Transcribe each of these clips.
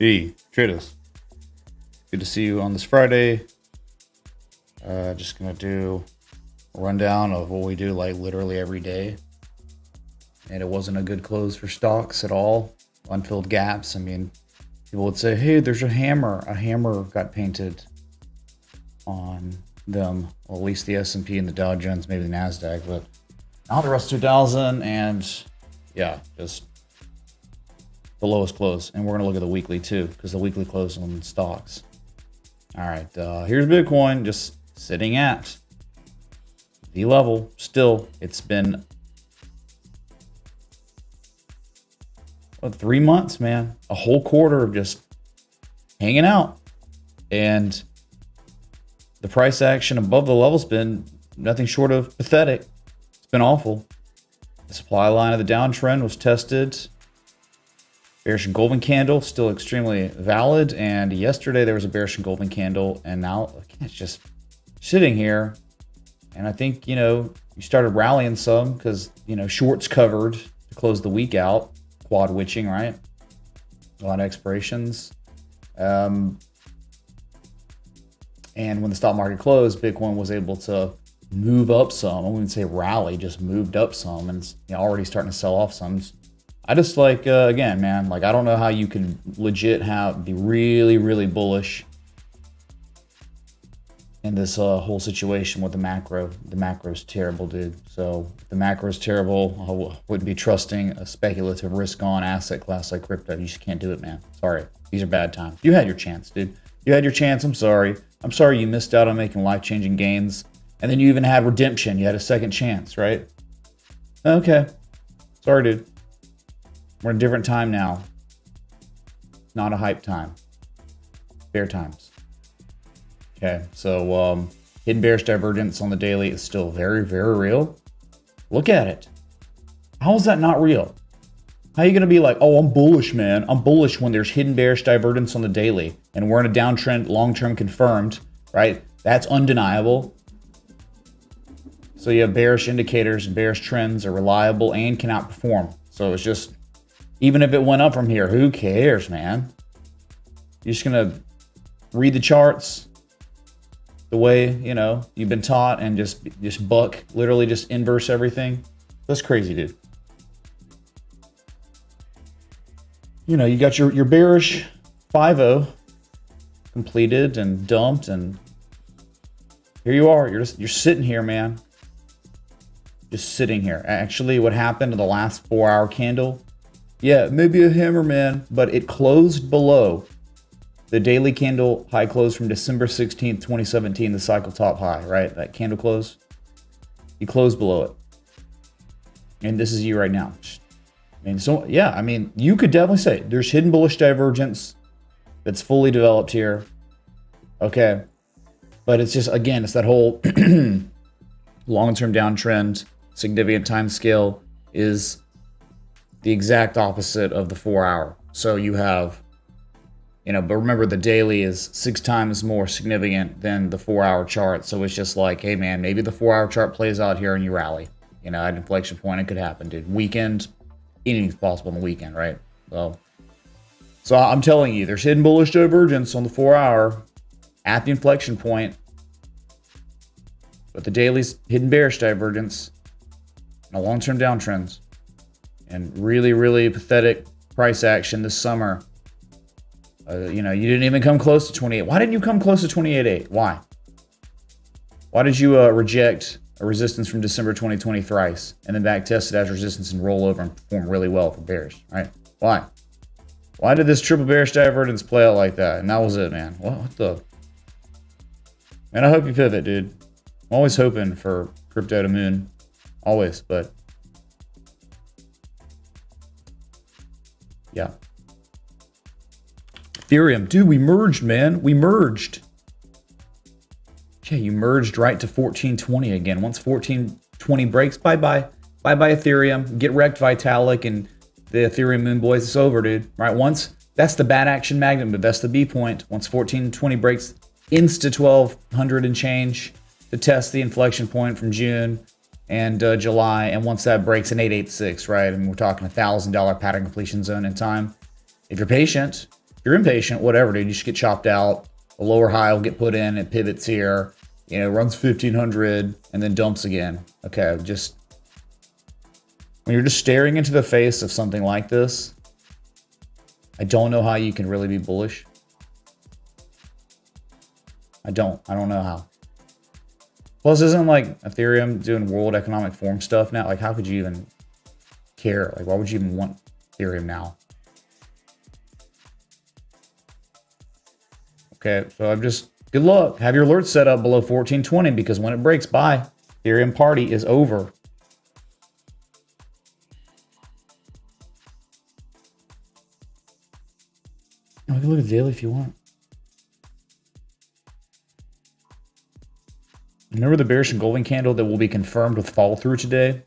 Hey, traders. Good to see you on this Friday. Just gonna do a rundown of what we do like literally every day. And it wasn't a good close for stocks at all. Unfilled gaps. I mean, people would say, hey, there's a hammer. A hammer got painted on them. Well, at least the S&P and the Dow Jones, maybe the NASDAQ, but not the Russell 2000. And yeah, just the lowest close. And we're going to look at the weekly too, because the weekly close on stocks. All right, here's Bitcoin just sitting at the level. Still, it's been 3 months, man. A whole quarter of just hanging out. And the price action above the level's been nothing short of pathetic. It's been awful. The supply line of the downtrend was tested. Bearish and golden candle still extremely valid, and yesterday there was a bearish and golden candle, and now again, it's just sitting here. And I think, you started rallying some because, shorts covered to close the week out, quad witching, right? A lot of expirations. And when the stock market closed, Bitcoin was able to move up some. I wouldn't say rally, just moved up some, and it's already starting to sell off some. I just again, man, I don't know how you can legit be really, really bullish in this whole situation with the macro. The macro's terrible, dude. So if the macro's terrible, I wouldn't be trusting a speculative risk-on asset class like crypto. You just can't do it, man. Sorry. These are bad times. You had your chance, dude. You had your chance. I'm sorry. I'm sorry you missed out on making life-changing gains. And then you even had redemption. You had a second chance, right? Okay. Sorry, dude. We're in a different time now. Not a hype time. Bear times. Okay, so hidden bearish divergence on the daily is still very, very real. Look at it. How is that not real? How are you going to be like, oh, I'm bullish, man. I'm bullish when there's hidden bearish divergence on the daily and we're in a downtrend, long-term confirmed, right? That's undeniable. So you have bearish indicators and bearish trends are reliable and can outperform. So it's just, even if it went up from here, who cares, man? You're just going to read the charts the way, you've been taught and just buck, literally just inverse everything. That's crazy, dude. You got your bearish 5-0 completed and dumped, and here you are. You're sitting here, man. Just sitting here. Actually, what happened to the last 4-hour candle? Yeah, maybe a hammer, man, but it closed below the daily candle high close from December 16th, 2017, the cycle top high, right? That candle close. You closed below it. And this is you right now. You could definitely say there's hidden bullish divergence that's fully developed here. Okay. But it's just, again, it's that whole long-term downtrend, significant time scale is the exact opposite of the 4-hour. So you have, but remember the daily is 6 times more significant than the 4-hour chart. So it's just like, hey man, maybe the 4-hour chart plays out here and you rally. At an inflection point, it could happen, dude. Weekend, anything's possible on the weekend, right? So I'm telling you, there's hidden bullish divergence on the 4-hour at the inflection point. But the daily's hidden bearish divergence and a long-term downtrends. And really, really pathetic price action this summer. You didn't even come close to 28. Why didn't you come close to 28.8? Why? Why did you reject a resistance from December 2020 thrice and then back test it as resistance and roll over and perform really well for bearish, right? Why? Why did this triple bearish divergence play out like that? And that was it, man. What the? Man, I hope you pivot, dude. I'm always hoping for crypto to moon. Always, but yeah. Ethereum, dude, we merged, man. We merged. Yeah, you merged right to 1420 again. Once 1420 breaks, bye-bye. Bye-bye, Ethereum. Get wrecked, Vitalik, and the Ethereum moon boys. It's over, dude. Right? Once, that's the bad action magnet, but that's the B point. Once 1420 breaks, insta 1200 and change to test the inflection point from June and July. And once that breaks an 886, right? And we're talking $1,000 pattern completion zone in time. If you're patient, If you're impatient, whatever, dude, you should get chopped out. A lower high will get put in, it pivots here, you know, runs 1500 and then dumps again. Okay, just when you're just staring into the face of something like this, I don't know how you can really be bullish. I don't know how. Plus, isn't like Ethereum doing World Economic Forum stuff now? Like, how could you even care? Like, why would you even want Ethereum now? Okay, so I'm just, good luck. Have your alerts set up below 1420 because when it breaks, bye. Ethereum party is over. Oh, you can look at the daily if you want. Remember the bearish engulfing candle that will be confirmed with fall through today?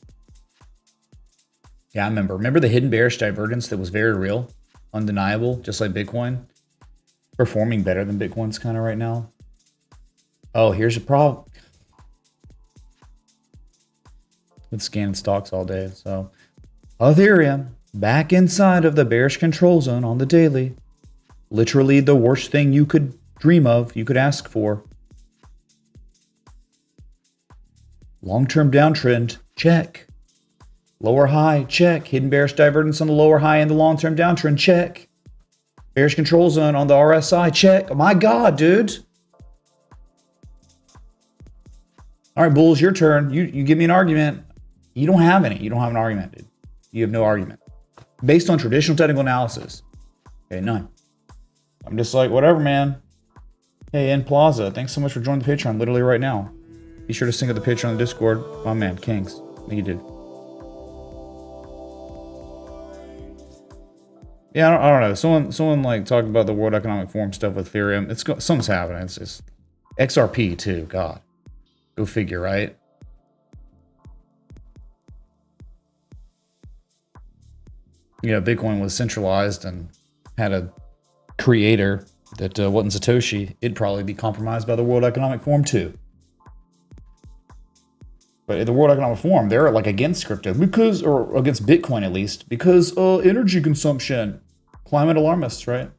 Yeah, I remember. Remember the hidden bearish divergence that was very real, undeniable, just like Bitcoin? Performing better than Bitcoin's kind of right now. Oh, here's a problem. Been scanning stocks all day. So Ethereum back inside of the bearish control zone on the daily. Literally the worst thing you could dream of, you could ask for. Long-term downtrend, check. Lower high, check. Hidden bearish divergence on the lower high and the long-term downtrend, check. Bearish control zone on the RSI, check. Oh my God, dude. All right, bulls, your turn. You give me an argument. You don't have any. You don't have an argument, dude. You have no argument. Based on traditional technical analysis. Okay, none. I'm just like, whatever, man. Hey, N Plaza, thanks so much for joining the Patreon literally right now. Be sure to sync up the Patreon on the Discord. My man, Kings. I think you did. Yeah, I don't know. Someone like talked about the World Economic Forum stuff with Ethereum. Something's happening. It's just XRP too. God, go figure, right? You know, Bitcoin was centralized and had a creator that wasn't Satoshi. It'd probably be compromised by the World Economic Forum too. But the World Economic Forum, they're like against crypto because, or against Bitcoin at least, because energy consumption. Climate alarmists, right?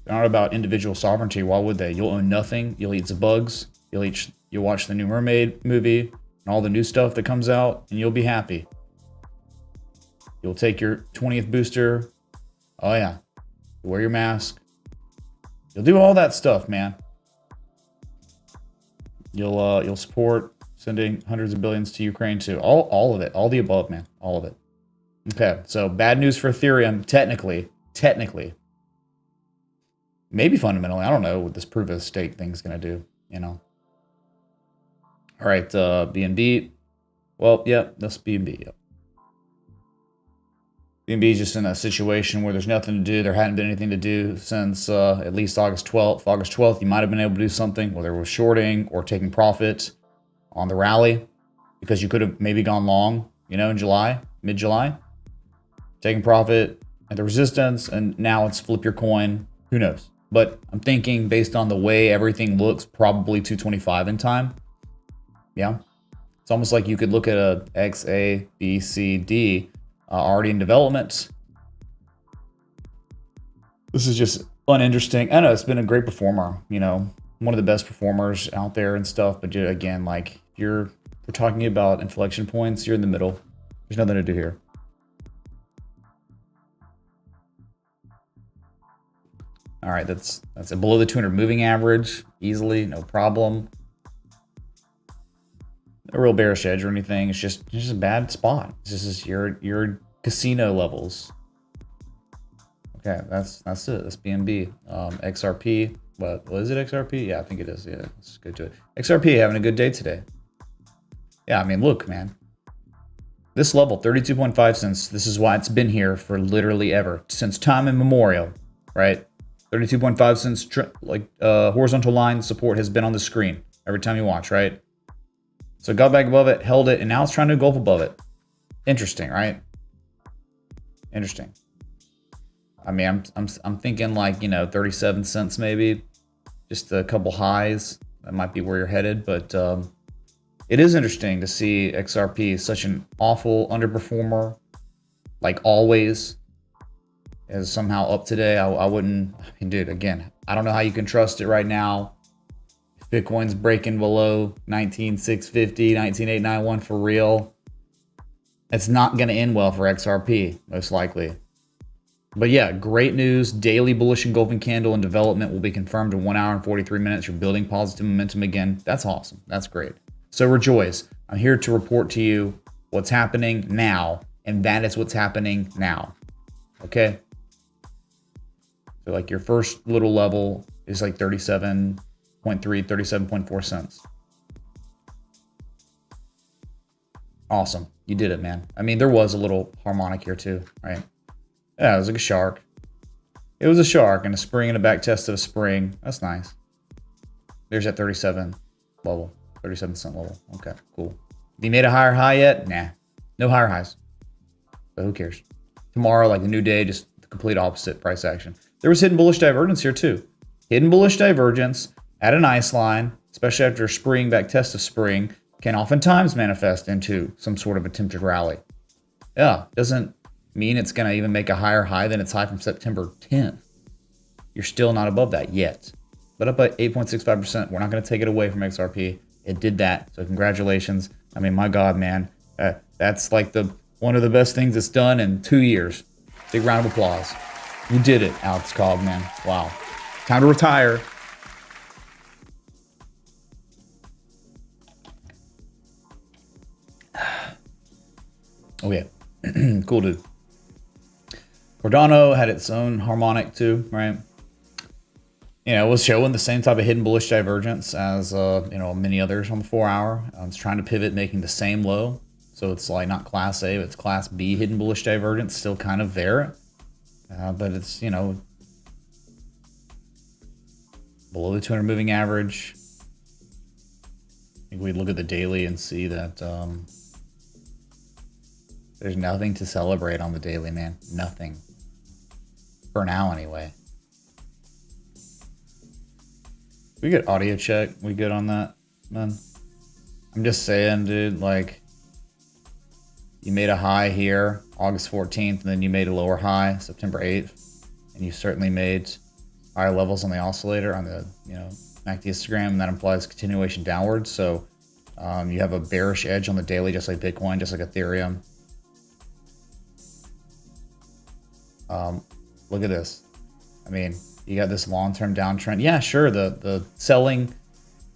They're not about individual sovereignty. Why would they? You'll own nothing. You'll eat some bugs. You'll watch the new Mermaid movie and all the new stuff that comes out, and you'll be happy. You'll take your 20th booster. Oh yeah, you'll wear your mask. You'll do all that stuff, man. You'll support sending hundreds of billions to Ukraine too. All of it. All the above, man. All of it. Okay, so bad news for Ethereum, technically. Maybe fundamentally. I don't know what this proof of stake thing's going to do, you know. All right, BNB. Well, yeah, that's BNB. Yep. BNB is just in a situation where there's nothing to do. There hadn't been anything to do since at least August 12th. August 12th, you might have been able to do something, whether it was shorting or taking profit on the rally, because you could have maybe gone long, you know, in July, mid-July, taking profit at the resistance, and now it's flip your coin. Who knows? But I'm thinking based on the way everything looks, probably 225 in time. Yeah. It's almost like you could look at a X, A, B, C, D already in development. This is just uninteresting. I know it's been a great performer, you know, one of the best performers out there and stuff. But again, like we're talking about inflection points, you're in the middle. There's nothing to do here. All right, that's a below the 200 moving average, easily, no problem. No real bearish edge or anything. It's just a bad spot. This is your casino levels. Okay, that's it. That's BNB. XRP. What is it? XRP? Yeah, I think it is. Yeah, let's go to it. XRP having a good day today. Yeah, I mean, look, man. This level, 32.5 cents. This is why it's been here for literally ever, since time immemorial, right? 32.5 cents, horizontal line support has been on the screen every time you watch, right? So it got back above it, held it, and now it's trying to engulf above it. Interesting, right? Interesting. I mean, I'm thinking like, you know, 37 cents maybe, just a couple highs. That might be where you're headed, but it is interesting to see XRP such an awful underperformer, like always. is somehow up today. I wouldn't, I mean, dude, again, I don't know how you can trust it right now. If Bitcoin's breaking below 19,650, 19,891 for real, it's not going to end well for XRP, most likely. But yeah, great news. Daily bullish engulfing candle in development will be confirmed in 1 hour and 43 minutes. You're building positive momentum again. That's awesome. That's great. So rejoice. I'm here to report to you what's happening now, and that is what's happening now. Okay? So like your first little level is like 37.3, 37.4 cents. Awesome. You did it, man. I mean, there was a little harmonic here too, right? Yeah, it was like a shark. It was a shark and a spring and a back test of a spring. That's nice. There's that 37 level, 37 cent level. Okay, cool. Have you made a higher high yet? Nah, no higher highs. But who cares? Tomorrow, like the new day, just the complete opposite price action. There was hidden bullish divergence here too. Hidden bullish divergence at an ice line, especially after a spring back test of spring, can oftentimes manifest into some sort of attempted rally. Yeah, doesn't mean it's going to even make a higher high than its high from September 10th. You're still not above that yet. But up at 8.65%, we're not going to take it away from XRP. It did that, so congratulations. I mean, my God, man, that's like one of the best things it's done in 2 years. Big round of applause. You did it, Alex Cog, man. Wow. Time to retire. Oh, yeah. Cool, dude. Cardano had its own harmonic too, right? You know, it was showing the same type of hidden bullish divergence as, you know, many others on the 4 hour. It's trying to pivot, making the same low. So it's like not class A, but it's class B hidden bullish divergence, still kind of there. But it's, you know, below the 200 moving average. I think we look at the daily and see that there's nothing to celebrate on the daily, man. Nothing. For now, anyway. We get audio check. We good on that, man? I'm just saying, dude, like, you made a high here, August 14th, and then you made a lower high, September 8th. And you certainly made higher levels on the oscillator, on the, you know, MACD histogram, and that implies continuation downwards. So you have a bearish edge on the daily, just like Bitcoin, just like Ethereum. Look at this. I mean, you got this long-term downtrend. Yeah, sure, the selling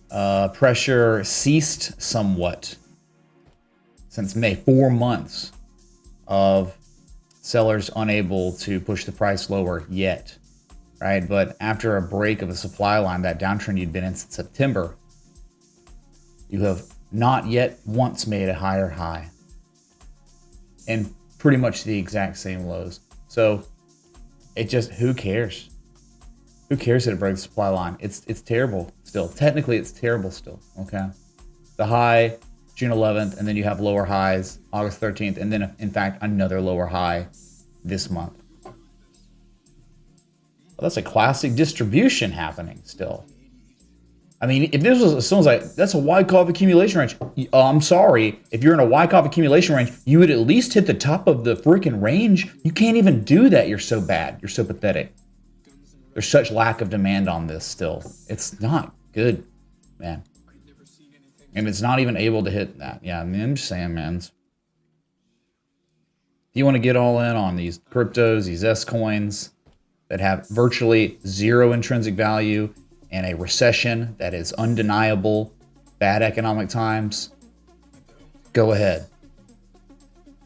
pressure ceased somewhat since May. 4 months of sellers unable to push the price lower yet, right? But after a break of the supply line, that downtrend you'd been in since September, you have not yet once made a higher high and pretty much the exact same lows. So it just, who cares? Who cares that it breaks the supply line? It's terrible still. Technically, it's terrible still, okay? The high, June 11th, and then you have lower highs, August 13th, and then, in fact, another lower high this month. Well, that's a classic distribution happening still. I mean, if this was, someone's like, that's a Wyckoff accumulation range. I'm sorry. If you're in a Wyckoff accumulation range, you would at least hit the top of the freaking range. You can't even do that. You're so bad. You're so pathetic. There's such lack of demand on this still. It's not good, man. And it's not even able to hit that. Yeah, I mean, I'm just saying, man. If you want to get all in on these cryptos, these S coins that have virtually zero intrinsic value, and a recession that is undeniable, bad economic times, go ahead.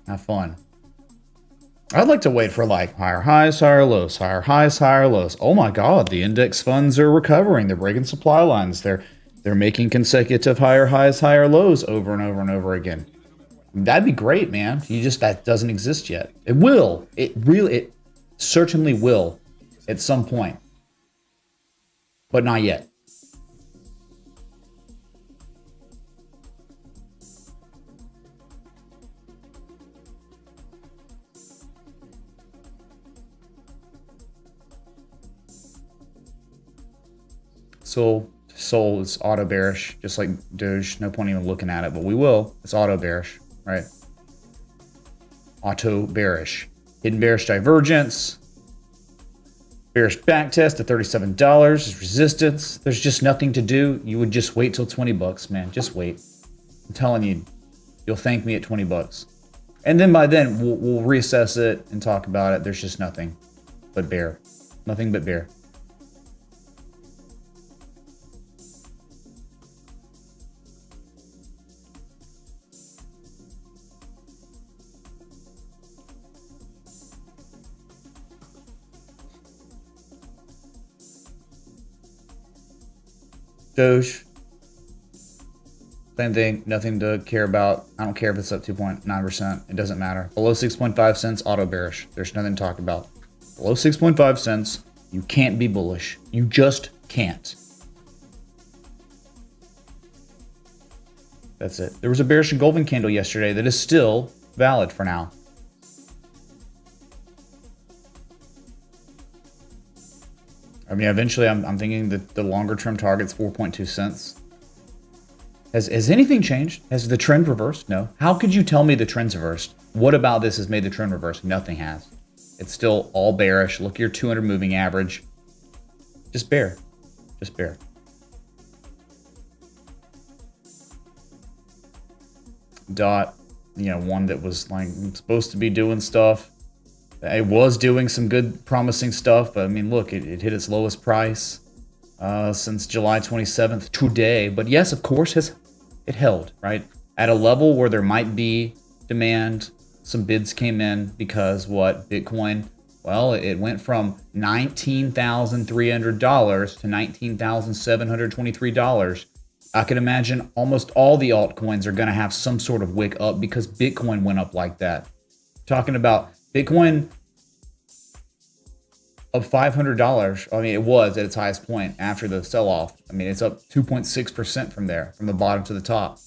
Have fun. I'd like to wait for like higher highs, higher lows, higher highs, higher lows. Oh my God, the index funds are recovering. They're breaking supply lines. They're making consecutive higher highs, higher lows over and over and over again. That'd be great, man. That doesn't exist yet. It will. It certainly will at some point. But not yet. Sol is auto bearish, just like Doge. No point even looking at it, but we will. It's auto bearish, right? Auto bearish. Hidden bearish divergence. Bearish back test at $37 is resistance. There's just nothing to do. You would just wait till 20 bucks, man. Just wait. I'm telling you, you'll thank me at 20 bucks. And then by then, we'll reassess it and talk about it. There's just nothing but bear. Nothing but bear. Doge. Same thing, nothing to care about. I don't care if it's up 2.9%. It doesn't matter. Below 6.5 cents, auto bearish. There's nothing to talk about. Below 6.5 cents, you can't be bullish. You just can't. That's it. There was a bearish engulfing candle yesterday that is still valid for now. I mean, eventually I'm thinking that the longer term target's 4.2 cents. Has anything changed? Has the trend reversed? No. How could you tell me the trend's reversed? What about this has made the trend reverse? Nothing has. It's still all bearish. Look at your 200 moving average. Just bear. Just bear. Dot, you know, one that was like supposed to be doing stuff. It was doing some good, promising stuff, but I mean, look, it hit its lowest price since July 27th today. But yes, of course, it held, right? At a level where there might be demand. Some bids came in because what? Bitcoin, well, it went from $19,300 to $19,723. I can imagine almost all the altcoins are going to have some sort of wick up because Bitcoin went up like that. Talking about Bitcoin up $500. I mean, it was at its highest point after the sell-off. I mean, it's up 2.6% from there, from the bottom to the top.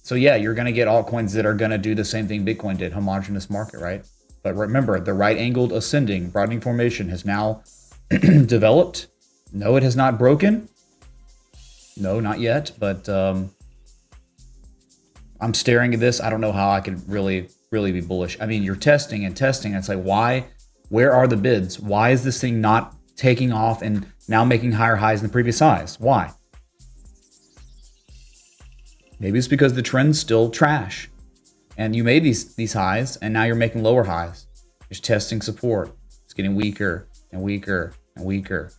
So yeah, you're going to get altcoins that are going to do the same thing Bitcoin did, homogeneous market, right? But remember, the right-angled ascending broadening formation has now developed. No, it has not broken. No, not yet. But I'm staring at this. I don't know how I could really be bullish. I mean, you're testing and testing. It's like, why? Where are the bids? Why is this thing not taking off and now making higher highs than the previous highs? Why? Maybe it's because the trend's still trash. And you made these highs, and now you're making lower highs. It's testing support. It's getting weaker and weaker and weaker.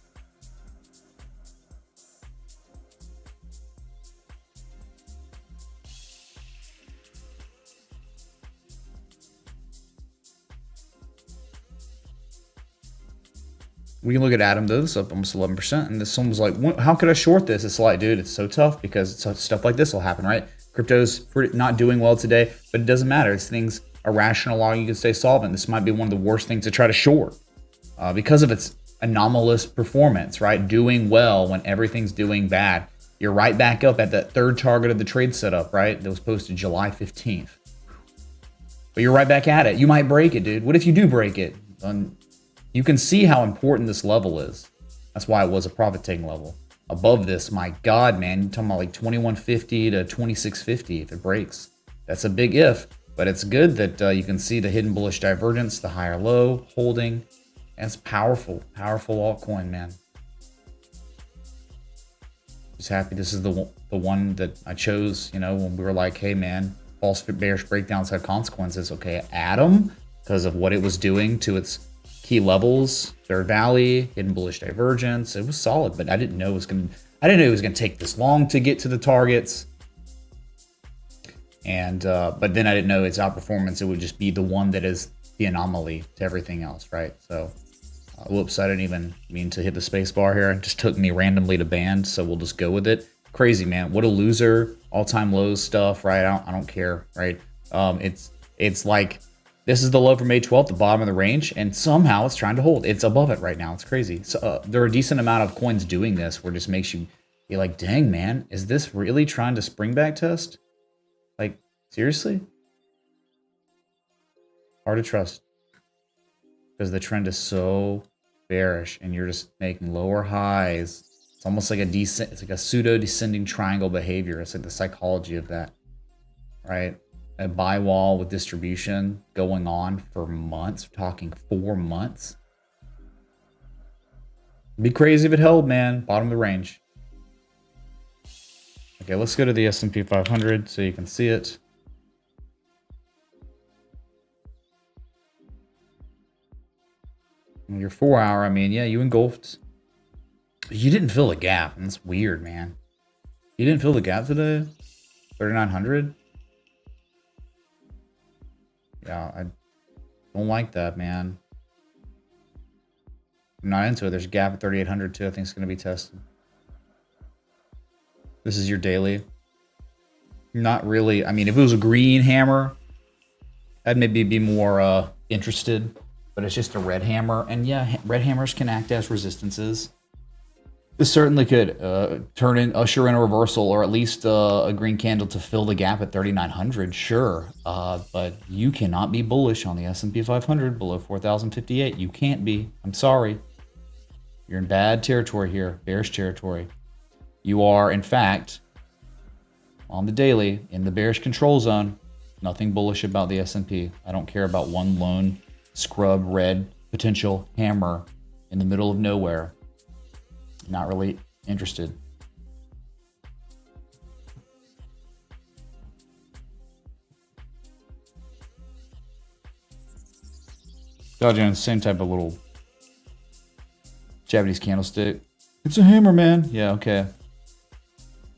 We can look at Atom, though. This is up almost 11%. And this one was like, how could I short this? It's like, dude, it's so tough because stuff like this will happen, right? Crypto's not doing well today, but it doesn't matter. This thing's irrational long. You can stay solvent. This might be one of the worst things to try to short because of its anomalous performance, right? Doing well when everything's doing bad. You're right back up at that third target of the trade setup, right? That was posted July 15th. But you're right back at it. You might break it, dude. What if you do break it? You can see how important this level is. That's why it was a profit-taking level. Above this, my God, man, you're talking about like 2150 to 2650 if it breaks. That's a big if, but it's good that you can see the hidden bullish divergence, the higher low holding. And it's powerful, powerful altcoin, man. Just happy this is the one that I chose, you know, when we were like, hey, man, false bearish breakdowns have consequences. Okay, Atom, because of what it was doing to its key levels, Third Valley, hidden bullish divergence. It was solid, but I didn't know it was gonna take this long to get to the targets. And but then I didn't know its outperformance. It would just be the one that is the anomaly to everything else, right? So, whoops, I didn't even mean to hit the space bar here. It just took me randomly to band, so we'll just go with it. Crazy, man. What a loser. All-time lows stuff, right? I don't care, right? It's like, this is the low from May 12th, the bottom of the range, and somehow it's trying to hold. It's above it right now. It's crazy. So there are a decent amount of coins doing this where it just makes you be like, dang, man, is this really trying to spring back test? Like, seriously? Hard to trust. Because the trend is so bearish and you're just making lower highs. It's almost like it's like a pseudo descending triangle behavior. It's like the psychology of that, right? A buy wall with distribution going on for months, talking 4 months. It'd be crazy if it held, man. Bottom of the range. Okay, let's go to the S&P 500 so you can see it. Your 4 hour, I mean, yeah, you engulfed. You didn't fill the gap, and that's weird, man. You didn't fill the gap today? 3,900? Yeah, I don't like that, man. I'm not into it. There's a gap at 3,800 too. I think it's going to be tested. This is your daily. Not really. I mean, if it was a green hammer, I'd maybe be more interested. But it's just a red hammer. And yeah, red hammers can act as resistances. This certainly could usher in a reversal, or at least a green candle to fill the gap at 3,900. Sure, but you cannot be bullish on the S&P 500 below 4,058. You can't be. I'm sorry. You're in bad territory here, bearish territory. You are, in fact, on the daily in the bearish control zone. Nothing bullish about the S&P. I don't care about one lone scrub red potential hammer in the middle of nowhere. Not really interested. Dow Jones, same type of little Japanese candlestick. It's a hammer, man. Yeah, okay.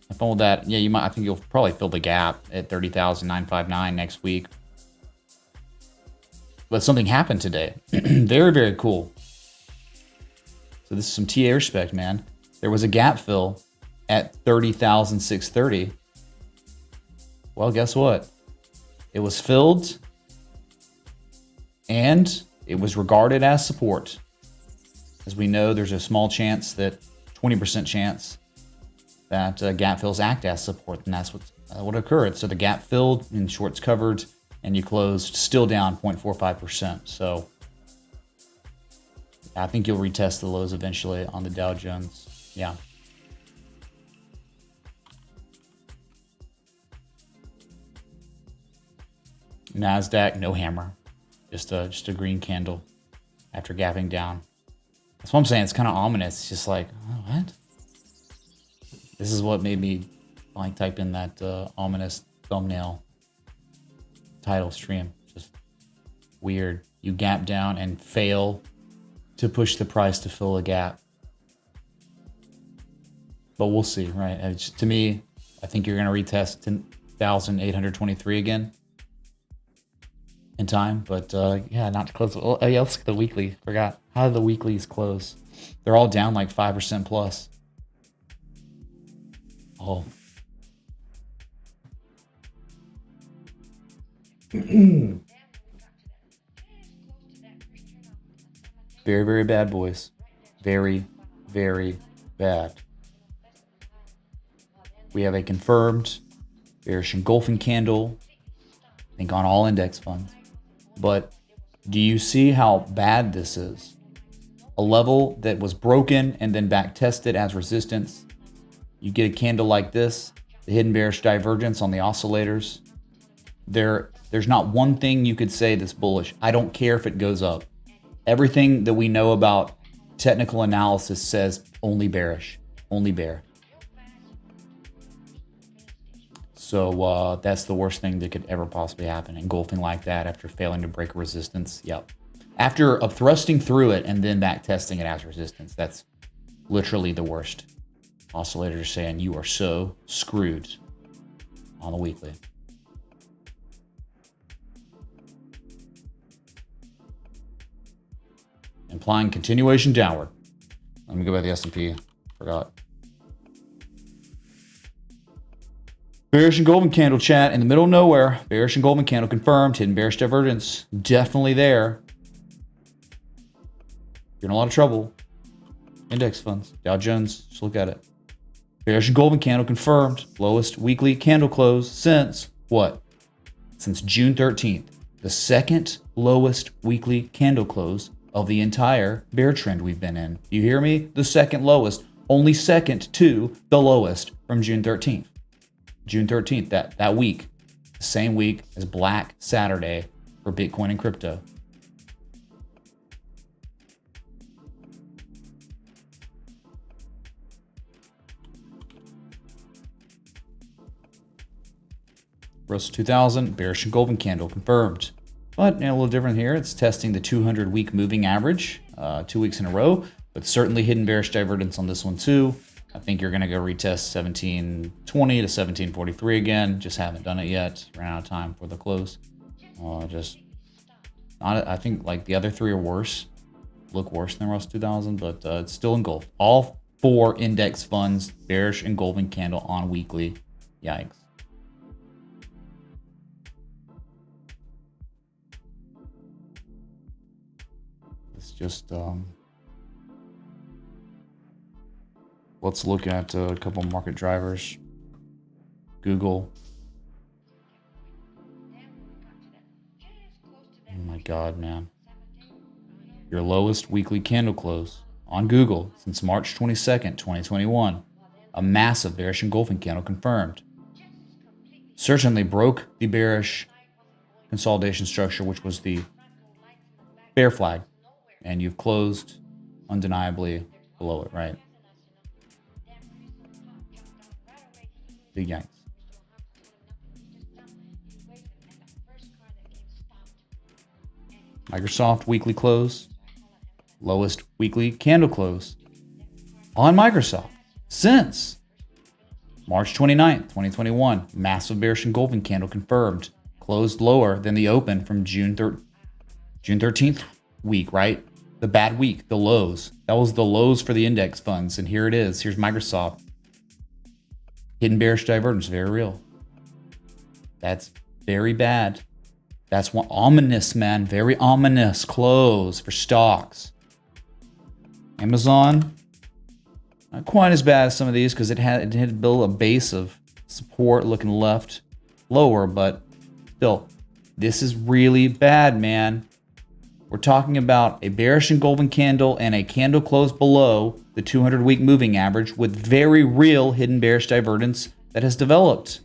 I followed that. Yeah, you might. I think you'll probably fill the gap at 30,959 next week. But something happened today. Very, very cool. So this is some TA respect, man. There was a gap fill at 30,630. Well, guess what? It was filled and it was regarded as support. As we know, there's a small chance that 20% chance that gap fills act as support, and that's what occurred. So the gap filled and shorts covered, and you closed still down 0.45%. So I think you'll retest the lows eventually on the Dow Jones. Yeah. NASDAQ, no hammer. Just a green candle after gapping down. That's what I'm saying. It's kind of ominous. It's just like, oh, what? This is what made me like type in that ominous thumbnail title stream. Just weird. You gap down and fail to push the price to fill a gap. But we'll see, right? To me, I think you're going to retest 10,823 again in time. But yeah, not to close. Oh, yeah, let's look at the weekly. Forgot. How do the weeklies close? They're all down like 5% plus. Oh. Very, very bad, boys. Very, very bad. We have a confirmed bearish engulfing candle, I think, on all index funds. But do you see how bad this is? A level that was broken and then back tested as resistance. You get a candle like this, the hidden bearish divergence on the oscillators. There's not one thing you could say that's bullish. I don't care if it goes up. Everything that we know about technical analysis says only bearish, only bear. So that's the worst thing that could ever possibly happen. Engulfing like that after failing to break resistance. Yep. After thrusting through it and then back testing it as resistance, that's literally the worst. Oscillators are saying you are so screwed on the weekly. Implying continuation downward. Let me go by the S&P. Forgot. Bearish and golden candle chat in the middle of nowhere. Bearish and golden candle confirmed. Hidden bearish divergence. Definitely there. You're in a lot of trouble. Index funds. Dow Jones. Just look at it. Bearish and golden candle confirmed. Lowest weekly candle close since what? Since June 13th. The second lowest weekly candle close of the entire bear trend we've been in. You hear me? The second lowest. Only second to the lowest from June 13th. June 13th, that week. The same week as Black Saturday for Bitcoin and crypto. Russell 2000, bearish engulfing candle confirmed. But a little different here. It's testing the 200-week moving average 2 weeks in a row, but certainly hidden bearish divergence on this one too. I think you're going to go retest 1720 to 1743 again. Just haven't done it yet. Ran out of time for the close. I think like the other three are worse. Look worse than Russell 2000, but it's still engulfed. All 4 index funds, bearish engulfing candle on weekly. Yikes. It's just, let's look at a couple market drivers. Google. Oh my God, man. Your lowest weekly candle close on Google since March 22nd, 2021. A massive bearish engulfing candle confirmed. Certainly broke the bearish consolidation structure, which was the bear flag. And you've closed undeniably below it, right? Big yanks. Microsoft weekly close. Lowest weekly candle close on Microsoft since March 29th, 2021. Massive bearish engulfing candle confirmed. Closed lower than the open from June 13th week, right? The bad week, the lows. That was the lows for the index funds. And here it is. Here's Microsoft. Hidden bearish divergence, very real. That's very bad. That's one ominous, man. Very ominous close for stocks. Amazon, not quite as bad as some of these because it had to build a base of support looking left lower, but still, this is really bad, man. We're talking about a bearish engulfing candle and a candle close below the 200-week moving average with very real hidden bearish divergence that has developed.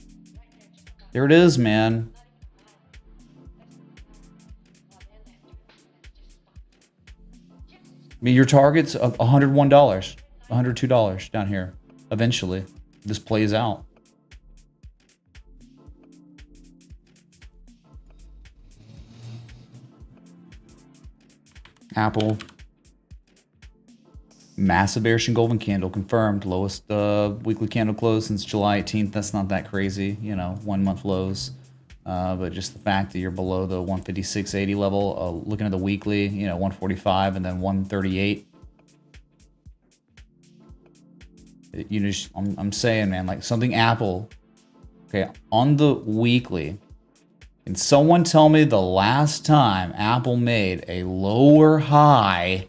There it is, man. I mean, your target's $101, $102 down here. Eventually, this plays out. Apple, massive bearish engulfing candle confirmed. Lowest weekly candle close since July 18th. That's not that crazy, 1 month lows. But just the fact that you're below the 156.80 level, looking at the weekly, 145 and then 138. I'm saying, man, like something Apple, okay, on the weekly. Can someone tell me the last time Apple made a lower high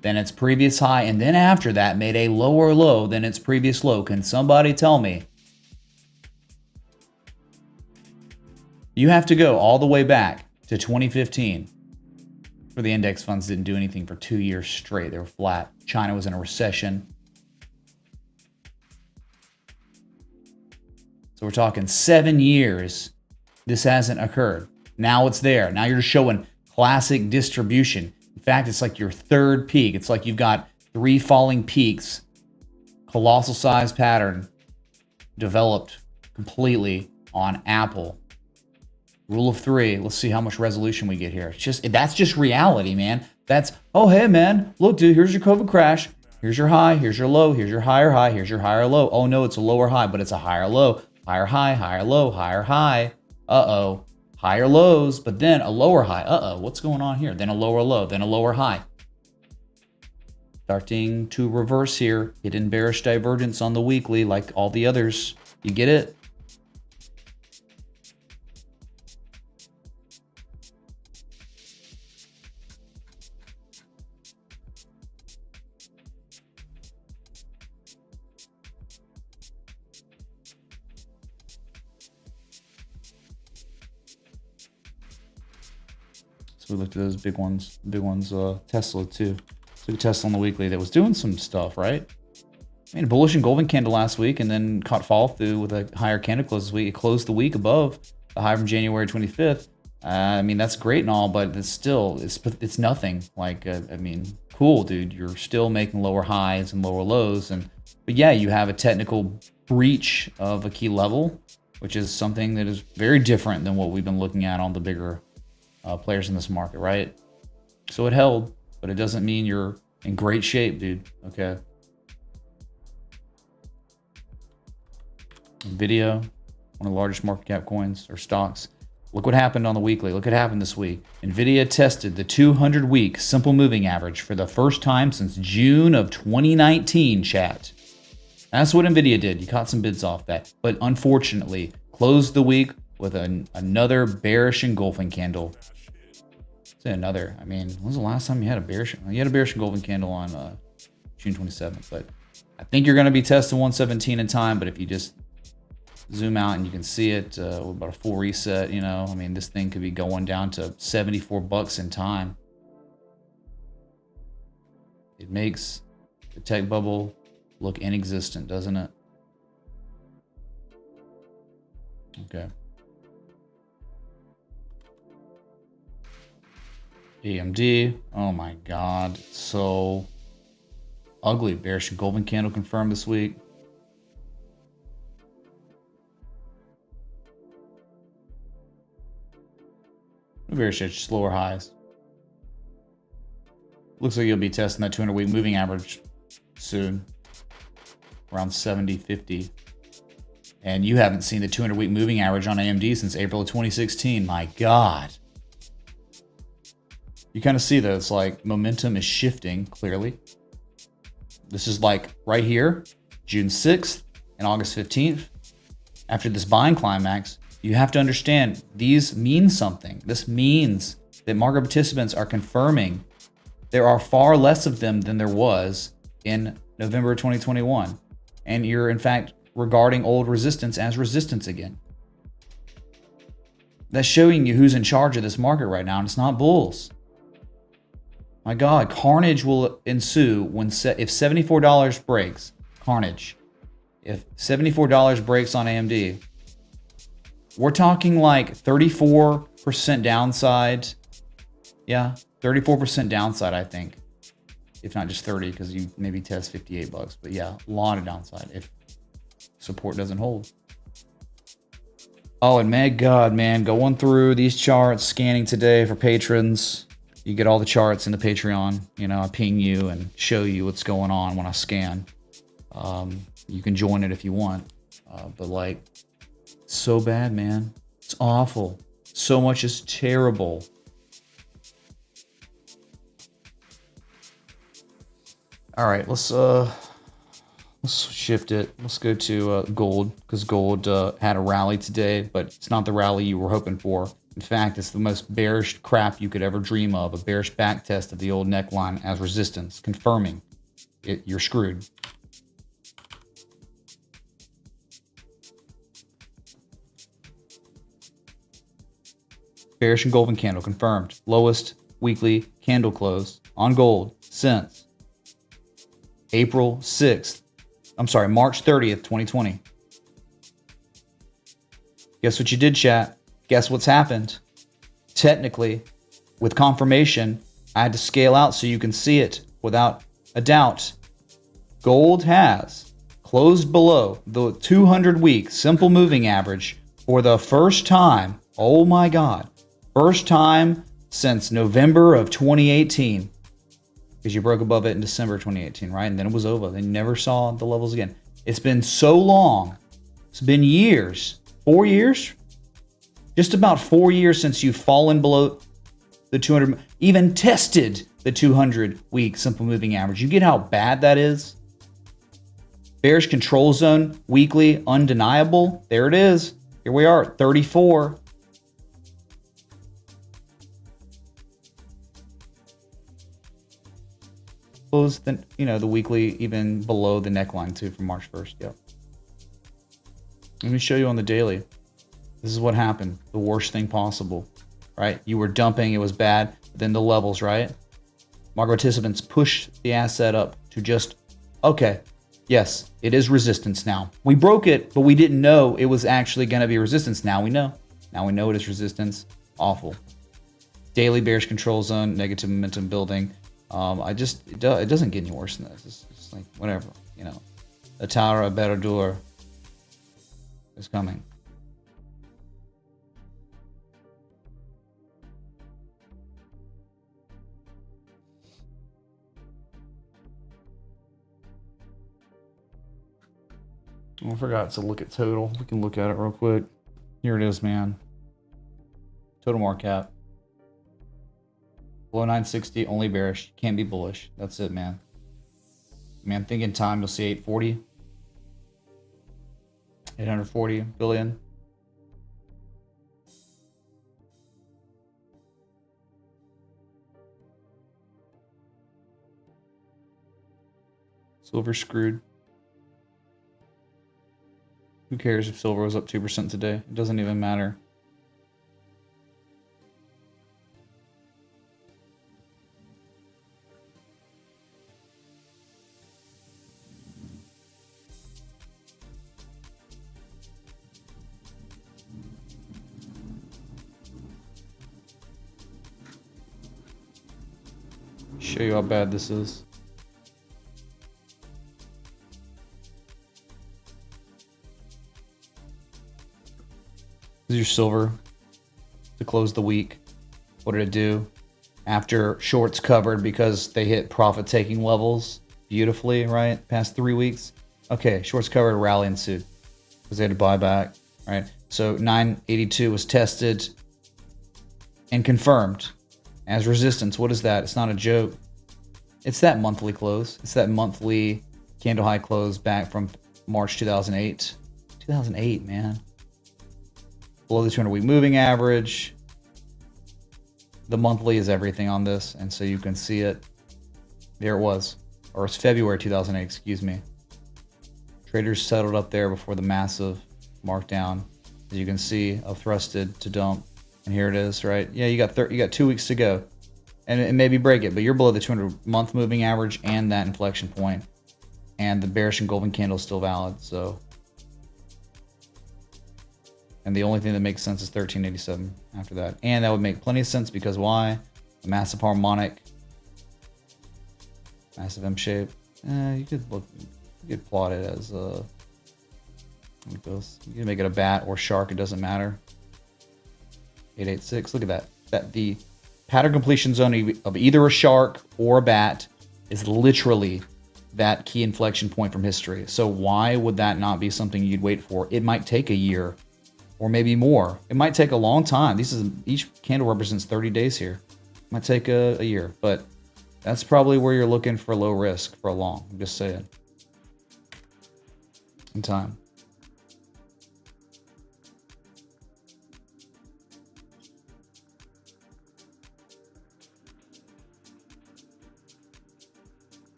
than its previous high, and then after that made a lower low than its previous low? Can somebody tell me? You have to go all the way back to 2015 where the index funds didn't do anything for 2 years straight. They were flat. China was in a recession. So we're talking 7 years. This hasn't occurred. Now it's there. Now you're showing classic distribution. In fact, it's like your third peak. It's like you've got 3 falling peaks. Colossal size pattern developed completely on Apple. Rule of 3. Let's see how much resolution we get here. That's just reality, man. That's, oh, hey, man, look, dude, here's your COVID crash. Here's your high. Here's your low. Here's your higher high. Here's your higher low. Oh, no, it's a lower high, but it's a higher low. Higher high, higher low, higher high. Uh-oh. Higher lows, but then a lower high. Uh-oh, what's going on here? Then a lower low, then a lower high. Starting to reverse here. Hidden bearish divergence on the weekly like all the others. You get it? So we looked at those big ones, Tesla too. So Tesla on the weekly that was doing some stuff, right? I mean, a bullish engulfing candle last week and then caught fall through with a higher candle close this week. It closed the week above the high from January 25th. I mean, that's great and all, but it's still, it's nothing. Like, I mean, cool, dude. You're still making lower highs and lower lows. But yeah, you have a technical breach of a key level. which is something that is very different than what we've been looking at on the bigger players in this market, right? So it held, but it doesn't mean you're in great shape, dude. Okay. Nvidia, one of the largest market cap coins or stocks. Look what happened on the weekly. Look what happened this week. Nvidia tested the 200-week simple moving average for the first time since June of 2019, chat. That's what Nvidia did. You caught some bids off that. But unfortunately, closed the week with another bearish engulfing candle. Say another. I mean, when was the last time you had a bearish? You had a bearish engulfing candle on June 27th. But I think you're going to be testing 117 in time. But if you just zoom out and you can see it with about a full reset, you know, I mean, this thing could be going down to 74 bucks in time. It makes the tech bubble look inexistent, doesn't it? Okay. AMD, oh my God, so ugly. Bearish golden candle confirmed this week. Bearish at slower highs. Looks like you'll be testing that 200-week moving average soon, around 70.50. And you haven't seen the 200-week moving average on AMD since April of 2016. My God. You kind of see that it's like momentum is shifting clearly. This is like right here, June 6th and August 15th. After this buying climax, you have to understand these mean something. This means that market participants are confirming there are far less of them than there was in November 2021. And you're in fact regarding old resistance as resistance again. That's showing you who's in charge of this market right now, and it's not bulls. My God, carnage will ensue when if $74 breaks, carnage. If $74 breaks on AMD, we're talking like 34% downside. Yeah, 34% downside, I think. If not just 30, because you maybe test 58 bucks. But yeah, a lot of downside if support doesn't hold. Oh, and my God, man, going through these charts, scanning today for patrons. You get all the charts in the Patreon. You know, I ping you and show you what's going on when I scan. You can join it if you want. But like, so bad, man. It's awful. So much is terrible. All right, let's shift it. Let's go to gold, because gold had a rally today, but it's not the rally you were hoping for. In fact, it's the most bearish crap you could ever dream of. A bearish back test of the old neckline as resistance, confirming it. You're screwed. Bearish engulfing candle confirmed. Lowest weekly candle close on gold since April 6th. I'm sorry, March 30th, 2020. Guess what you did, chat? Guess what's happened? Technically, with confirmation, I had to scale out so you can see it without a doubt. Gold has closed below the 200-week simple moving average for the first time. Oh my God. First time since November of 2018. Because you broke above it in December 2018, right? And then it was over. They never saw the levels again. It's been so long. It's been years. 4 years? Just about 4 years since you've fallen below the 200, even tested the 200-week simple moving average. You get how bad that is? Bearish control zone, weekly, undeniable. There it is. Here we are at 34. The, the weekly even below the neckline too from March 1st. Yep. Let me show you on the daily. This is what happened. The worst thing possible, right? You were dumping. It was bad. But then the levels, right? Market participants pushed the asset up to just, okay, yes, it is resistance now. We broke it, but we didn't know it was actually going to be resistance. Now we know. Now we know it is resistance. Awful. Daily bearish control zone, negative momentum building. It doesn't get any worse than this. It's like, whatever, A tower of Beradur is coming. I forgot to look at total. We can look at it real quick. Here it is, man. Total market cap. Below 960, only bearish. Can't be bullish. That's it, man. Man, think in time, you'll see 840. 840 billion. Silver screwed. Who cares if silver was up 2% today? It doesn't even matter. Show you how bad this is. This is your silver to close the week. What did it do? After shorts covered because they hit profit taking levels beautifully, right? Past 3 weeks. Okay, shorts covered, rally ensued because they had to buy back, right? So 982 was tested and confirmed as resistance. What is that? It's not a joke. It's that monthly close. It's that monthly candle high close back from March 2008. 2008, man. Below the 200-week moving average. The monthly is everything on this, and so you can see it. There it was. Or it's February 2008, excuse me. Traders settled up there before the massive markdown. As you can see, a thrusted to dump. And here it is, right? Yeah, you got 2 weeks to go. And maybe break it, but you're below the 200-month moving average and that inflection point. And the bearish and golden candle is still valid, so. And the only thing that makes sense is 1387 after that. And that would make plenty of sense because why? A massive harmonic, massive M shape. You could plot it as like this. You can make it a bat or shark, it doesn't matter. 886, look at that. The pattern completion zone of either a shark or a bat is literally that key inflection point from history. So why would that not be something you'd wait for? It might take a year or maybe more. It might take a long time. Each candle represents 30 days here. It might take a year, but that's probably where you're looking for low risk for a long. I'm just saying. In time.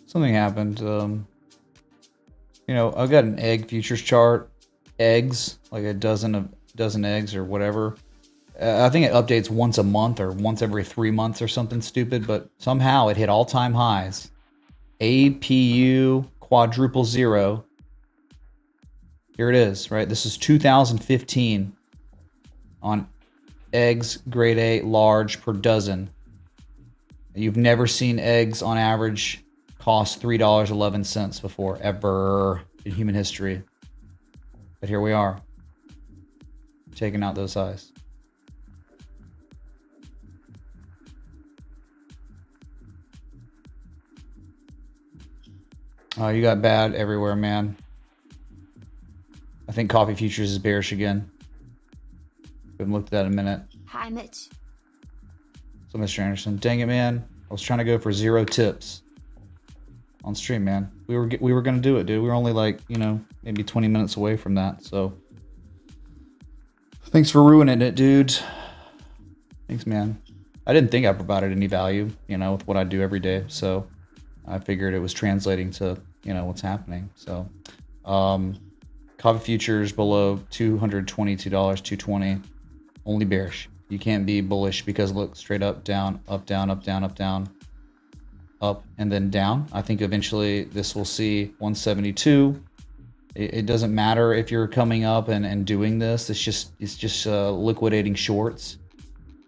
Something happened. You know, I've got an egg futures chart. Eggs, like a dozen eggs or whatever. I think it updates once a month or once every 3 months or something stupid, but somehow it hit all-time highs. APU quadruple zero. Here it is, right? This is 2015 on eggs grade A large per dozen. You've never seen eggs on average cost $3.11 before, ever in human history. But here we are, taking out those highs. Oh, you got bad everywhere, man. I think coffee futures is bearish again. We haven't looked at that in a minute. Hi, Mitch. So, Mr. Anderson, dang it, man. I was trying to go for 0 tips on stream, man. We were gonna do it, dude. We were only like, you know, maybe 20 minutes away from that. So, thanks for ruining it, dude. Thanks, man. I didn't think I provided any value, you know, with what I do every day. So, I figured it was translating to, you know, what's happening. So, coffee futures below $222, 220, only bearish. You can't be bullish because look, straight up, down, up, down, up, down, up, down, up, and then down. I think eventually this will see 172. It doesn't matter if you're coming up and doing this. It's just liquidating shorts.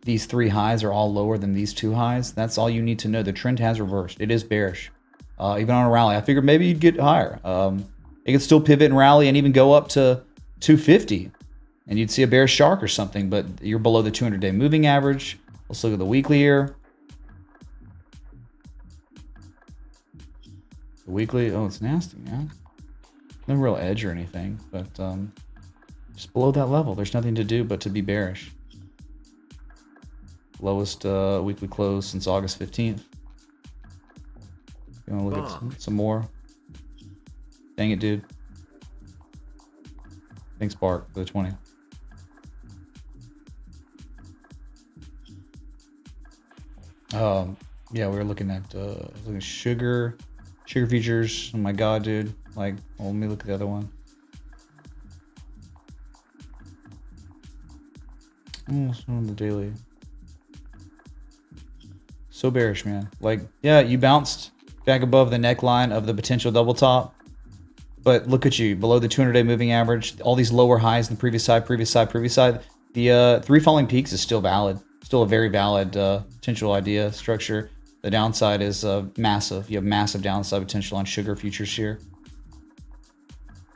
These 3 highs are all lower than these 2 highs. That's all you need to know. The trend has reversed. It is bearish. Even on a rally, I figured maybe you'd get higher. It could still pivot and rally and even go up to 250. And you'd see a bearish shark or something, but you're below the 200-day moving average. Let's look at the weekly here. The weekly, oh, it's nasty, man. No real edge or anything, but just below that level, there's nothing to do but to be bearish. Lowest weekly close since August 15th. You want to look at some more? Dang it, dude. Thanks, Bark, for the 20. Yeah, we were looking at sugar futures. Oh my god, dude. Like, well, let me look at the other one. Oh, it's on the daily. So bearish, man. Like, yeah, you bounced back above the neckline of the potential double top. But look at you, below the 200-day moving average, all these lower highs in the previous side. The 3 falling peaks is still valid. Still a very valid potential idea structure. The downside is massive. You have massive downside potential on sugar futures here.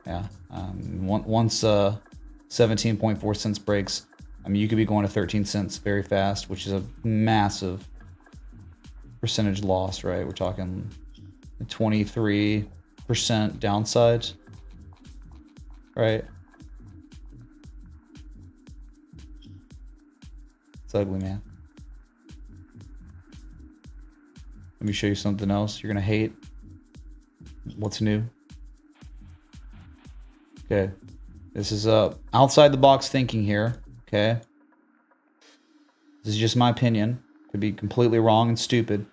Yeah. Once 17.4 cents breaks, I mean, you could be going to 13 cents very fast, which is a massive percentage loss, right? We're talking 23% downside, right? It's ugly, man. Let me show you something else you're gonna hate. What's new? Okay, this is outside the box thinking here. Okay, this is just my opinion. Could be completely wrong and stupid.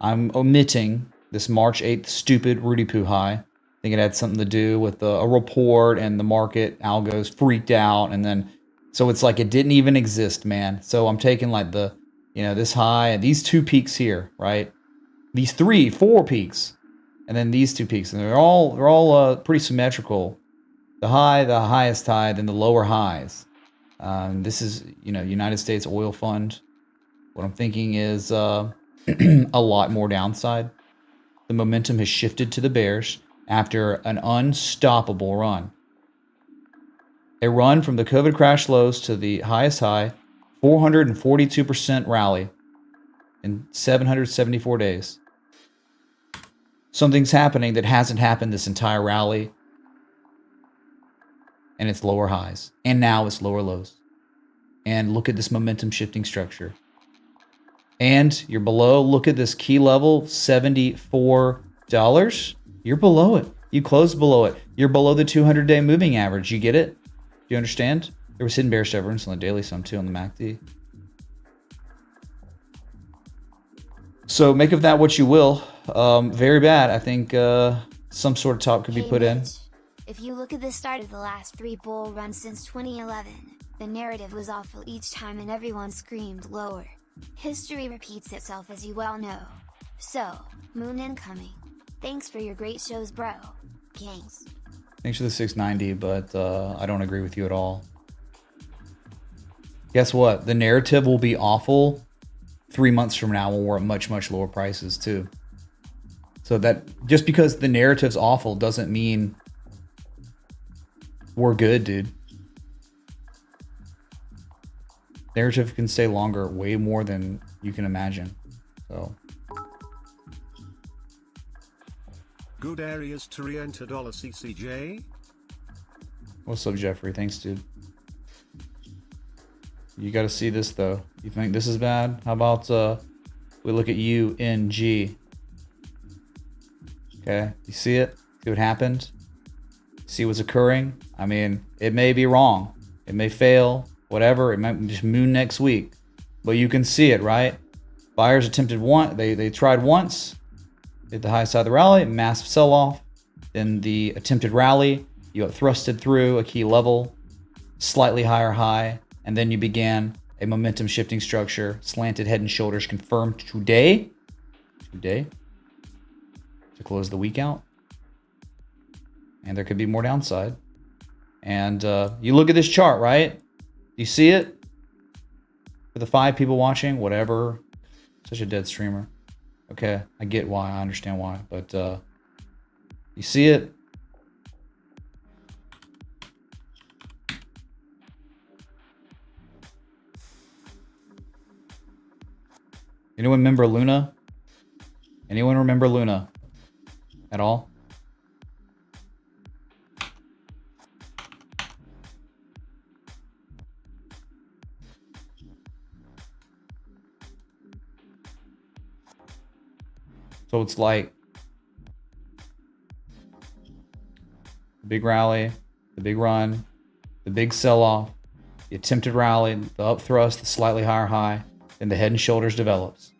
I'm omitting this March 8th stupid Rudy Poo high. I think it had something to do with a report and the market algos freaked out, and then so it's like it didn't even exist, man. So I'm taking like the, you know, this high and these 2 peaks here, right? These 4 peaks, and then these 2 peaks, and they're all pretty symmetrical. The highest high, then the lower highs. This is, you know, United States Oil Fund. What I'm thinking is a lot more downside. The momentum has shifted to the bears after an unstoppable run. A run from the COVID crash lows to the highest high, 442% rally in 774 days. Something's happening that hasn't happened this entire rally. And it's lower highs. And now it's lower lows. And look at this momentum shifting structure. And you're below, look at this key level, $74. You're below it. You closed below it. You're below the 200-day moving average. You get it? Do you understand? There was hidden bearish divergence on the daily, some too on the MACD. So make of that what you will. Very bad. I think some sort of top could be put in. If you look at the start of the last 3 bull runs since 2011, the narrative was awful each time and everyone screamed lower. History repeats itself, as you well know. So, moon incoming. Thanks for your great shows, bro. Kings. Thanks for the 690, but I don't agree with you at all. Guess what? The narrative will be awful 3 months from now when we're at much, much lower prices too. So that just because the narrative's awful doesn't mean we're good, dude. Narrative can stay longer, way more than you can imagine. So. Good areas to re-enter $CCJ. What's up, Jeffrey? Thanks, dude. You got to see this though. You think this is bad? How about we look at UNG? Okay, you see it? See what happened? See what's occurring? I mean, it may be wrong. It may fail. Whatever. It might just moon next week. But you can see it, right? Buyers attempted one. They tried once. Hit the high side of the rally. Massive sell-off. Then the attempted rally. You got thrusted through a key level. Slightly higher high. And then you began a momentum shifting structure. Slanted head and shoulders confirmed today. To close the week out. And there could be more downside. And you look at this chart, right? You see it? For the 5 people watching, whatever. Such a dead streamer. Okay, I get why. I understand why. But you see it? Anyone remember Luna? Anyone remember Luna? At all? So it's like the big rally, the big run, the big sell-off, the attempted rally, the up thrust, the slightly higher high, then the head and shoulders develops.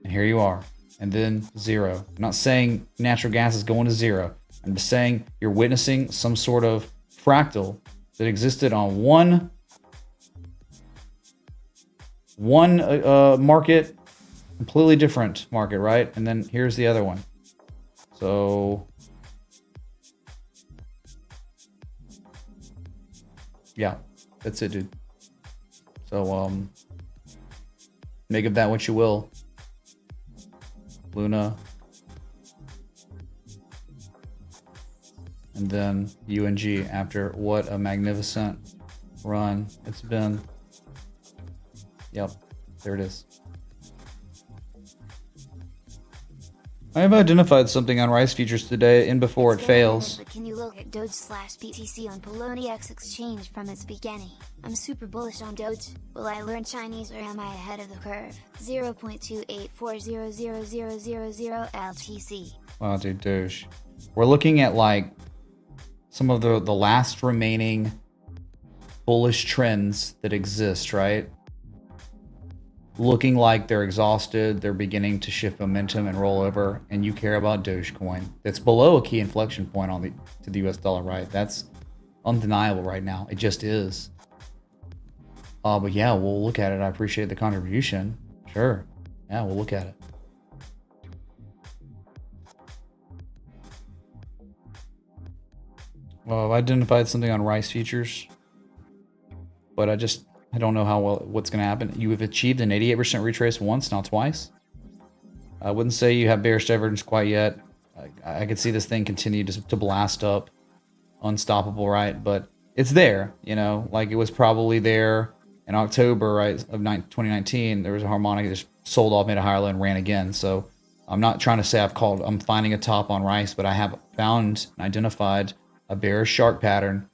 And here you are. And then zero. I'm not saying natural gas is going to zero. I'm just saying you're witnessing some sort of fractal that existed on one market, completely different market, right? And then here's the other one. So yeah, that's it, dude. So make of that what you will. Luna, and then UNG after what a magnificent run it's been. Yep, there it is. I have identified something on Rice Futures today and before it fails. But can you look at Doge/BTC on Poloniex exchange from its beginning? I'm super bullish on Doge. Will I learn Chinese or am I ahead of the curve? 0.284000000 LTC. Wow, dude, Doge. We're looking at like some of the last remaining bullish trends that exist, right? Looking like they're exhausted, they're beginning to shift momentum and roll over, and you care about Dogecoin. That's below a key inflection point to the US dollar, right? That's undeniable right now. It just is. But yeah, we'll look at it. I appreciate the contribution. Sure. Yeah, we'll look at it. Well, I've identified something on Rice Futures, but I don't know what's going to happen. You have achieved an 88% retrace once, not twice. I wouldn't say you have bearish divergence quite yet. I could see this thing continue to blast up, unstoppable, right? But it's there, you know, like it was probably there in October, right, of 2019. There was a harmonic that just sold off, made a higher low, and ran again. So I'm not trying to say I'm finding a top on Rice, but I have found and identified a bearish shark pattern,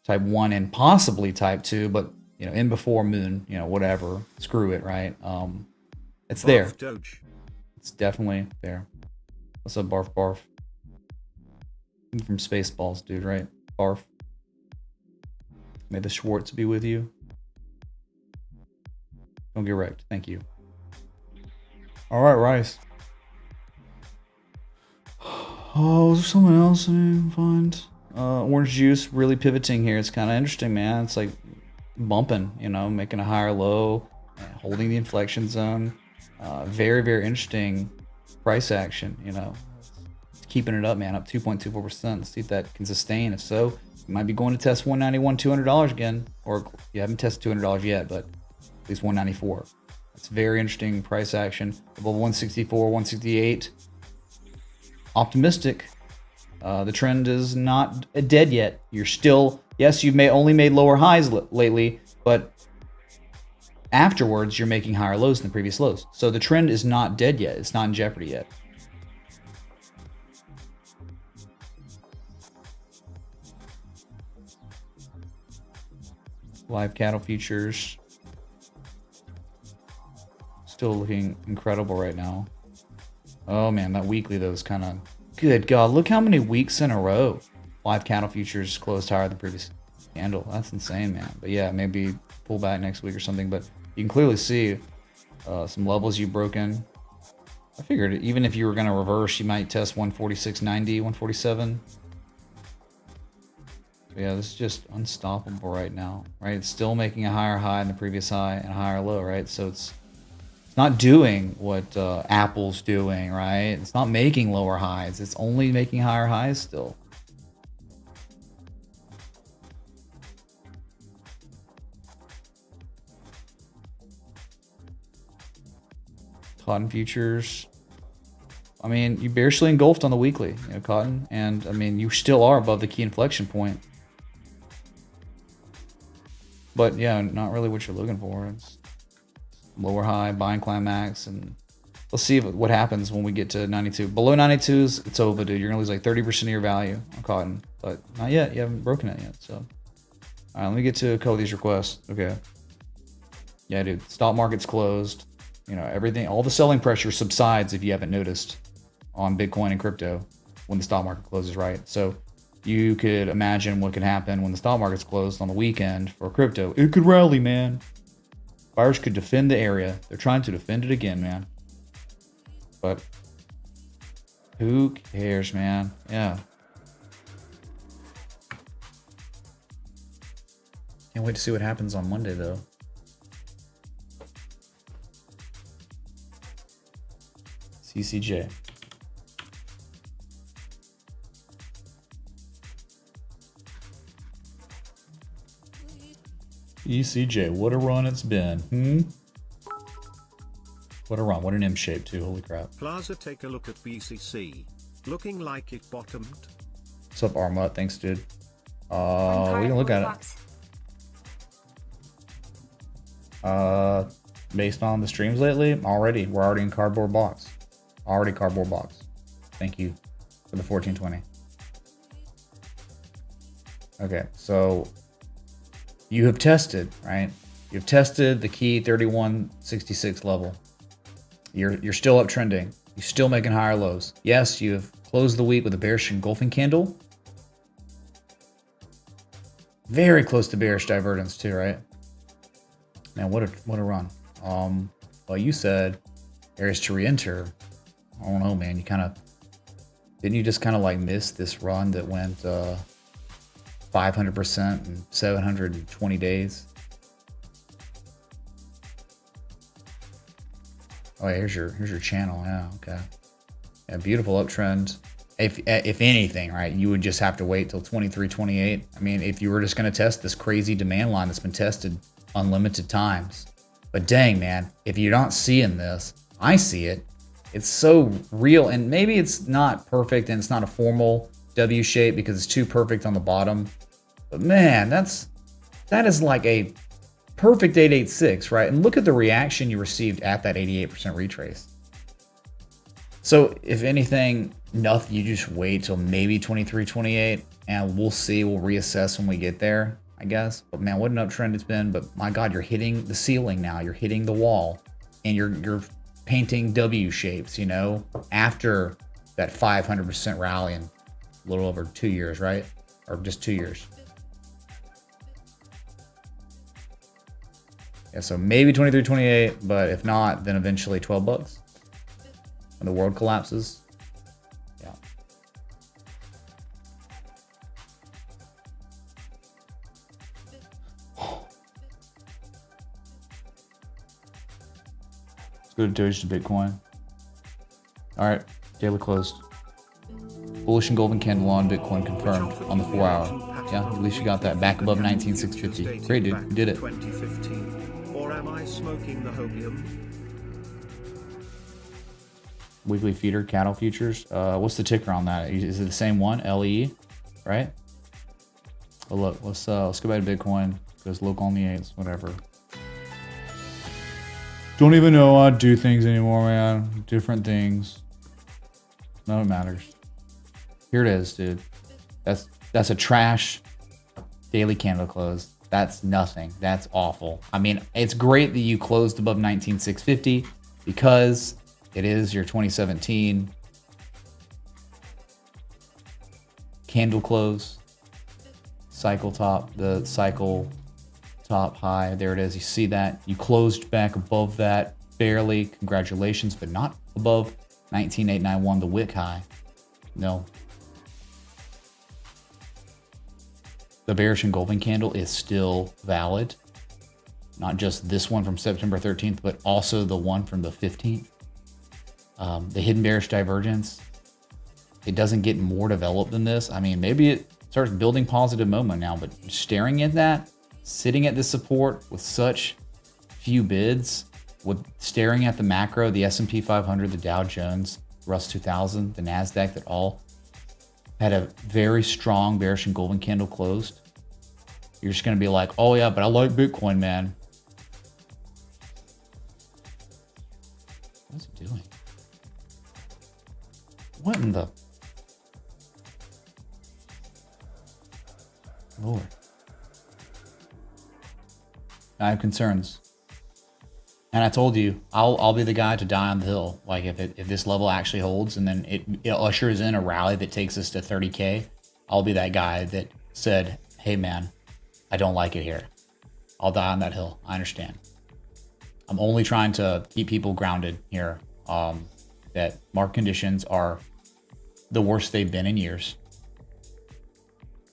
type 1 and possibly type 2, but you know, in before moon, you know, whatever, screw it, right? It's there. Doge. It's definitely there. What's up, Barf Barf? I'm from Spaceballs, dude, right? Barf. May the Schwartz be with you. Don't get wrecked. Thank you. All right, Rice. Oh, is there someone else I can find? Orange juice really pivoting here. It's kind of interesting, man. It's like bumping, you know, making a higher low, holding the inflection zone. Very, very interesting price action, you know. It's keeping it up, man, up 2.24%. Let's see if that can sustain. If so, you might be going to test $191, $200 again, or you haven't tested $200 yet, but at least $194. It's very interesting price action. Above 164, 168. Optimistic. The trend is not dead yet. You're still, yes, you've only made lower highs lately, but afterwards you're making higher lows than the previous lows. So the trend is not dead yet. It's not in jeopardy yet. Live cattle futures still looking incredible right now. Oh man, that weekly though is kind of, good God, look how many weeks in a row live cattle futures closed higher than previous candle. That's insane, man. But yeah, maybe pull back next week or something. But you can clearly see some levels you've broken. I figured even if you were going to reverse, you might test 146.90, 147. So yeah, this is just unstoppable right now, right? It's still making a higher high than the previous high and a higher low, right? So it's not doing what Apple's doing, right? It's not making lower highs. It's only making higher highs still. Cotton futures. I mean, you barely engulfed on the weekly, you know, cotton. And I mean, you still are above the key inflection point. But yeah, not really what you're looking for. It's lower high, buying climax, and let's see what happens when we get to 92. Below 92s, it's over, dude. You're gonna lose like 30% of your value on cotton, but not yet. You haven't broken it yet. So, all right, let me get to a couple of these requests. Okay. Yeah, dude. Stock market's closed. You know, everything, all the selling pressure subsides if you haven't noticed on Bitcoin and crypto when the stock market closes, right? So you could imagine what could happen when the stock market's closed on the weekend for crypto. It could rally, man. Buyers could defend the area. They're trying to defend it again, man. But who cares, man? Yeah. Can't wait to see what happens on Monday, though. CCJ. ECJ, what a run it's been. What a run. What an M shape, too. Holy crap. Plaza, take a look at BCC. Looking like it bottomed. What's up, Armut? Thanks, dude. We can look at it. Based on the streams lately, we're already in cardboard box. Already cardboard box. Thank you for the 1420. Okay, so you have tested, right? You've tested the key 3166 level. You're still uptrending. You're still making higher lows. Yes, you have closed the week with a bearish engulfing candle. Very close to bearish divergence too, right? Man, what a run. Well, you said areas to re-enter. I don't know, man. Didn't you just kind of like miss this run that went 500% in 720 days? Oh, yeah, here's your channel. Yeah, okay. Yeah, beautiful uptrend. If anything, right, you would just have to wait till 23.28. I mean, if you were just going to test this crazy demand line that's been tested unlimited times. But dang, man, if you're not seeing this, I see it. It's so real, and maybe it's not perfect and it's not a formal W shape because it's too perfect on the bottom. But man, that is like a perfect 886, right? And look at the reaction you received at that 88% retrace. So if anything, nothing, you just wait till maybe 23.28 and we'll see, we'll reassess when we get there, I guess. But man, what an uptrend it's been. But my God, you're hitting the ceiling now, you're hitting the wall, and you're painting W shapes, you know, after that 500% rally in a little over 2 years, right? Or just 2 years. Yeah, so maybe 23.28, but if not, then eventually $12 when the world collapses. Yeah. Let's go to Doge to Bitcoin. All right, daily closed. Bullish and golden candle on Bitcoin confirmed on the 4 hour. Yeah, at least you got that back above 19,650. Great, dude. You did it. 2015. Or am I smoking the hopium? Weekly feeder cattle futures. What's the ticker on that? Is it the same one? LE, right? Well, look, let's go back to Bitcoin. Goes look on the 8s, whatever. Don't even know how to do things anymore, man. Different things. None of it matters. Here it is, dude. That's a trash daily candle close. That's nothing. That's awful. I mean, it's great that you closed above 19,650 because it is your 2017 candle close, cycle top, the cycle top high. There it is. You see that? You closed back above that barely. Congratulations, but not above 19,891, the wick high. No. The bearish engulfing candle is still valid. Not just this one from September 13th, but also the one from the 15th. The hidden bearish divergence, it doesn't get more developed than this. I mean, maybe it starts building positive momentum now, but staring at that, sitting at this support with such few bids, with staring at the macro, the S&P 500, the Dow Jones, Russell 2000, the NASDAQ, that all had a very strong bearish and golden candle closed. You're just going to be like, oh yeah, but I like Bitcoin, man. What's he doing? What in the... Lord. I have concerns. And I told you, I'll be the guy to die on the hill. Like if this level actually holds and then it ushers in a rally that takes us to 30K, I'll be that guy that said, hey man, I don't like it here. I'll die on that hill. I understand. I'm only trying to keep people grounded here. That market conditions are the worst they've been in years.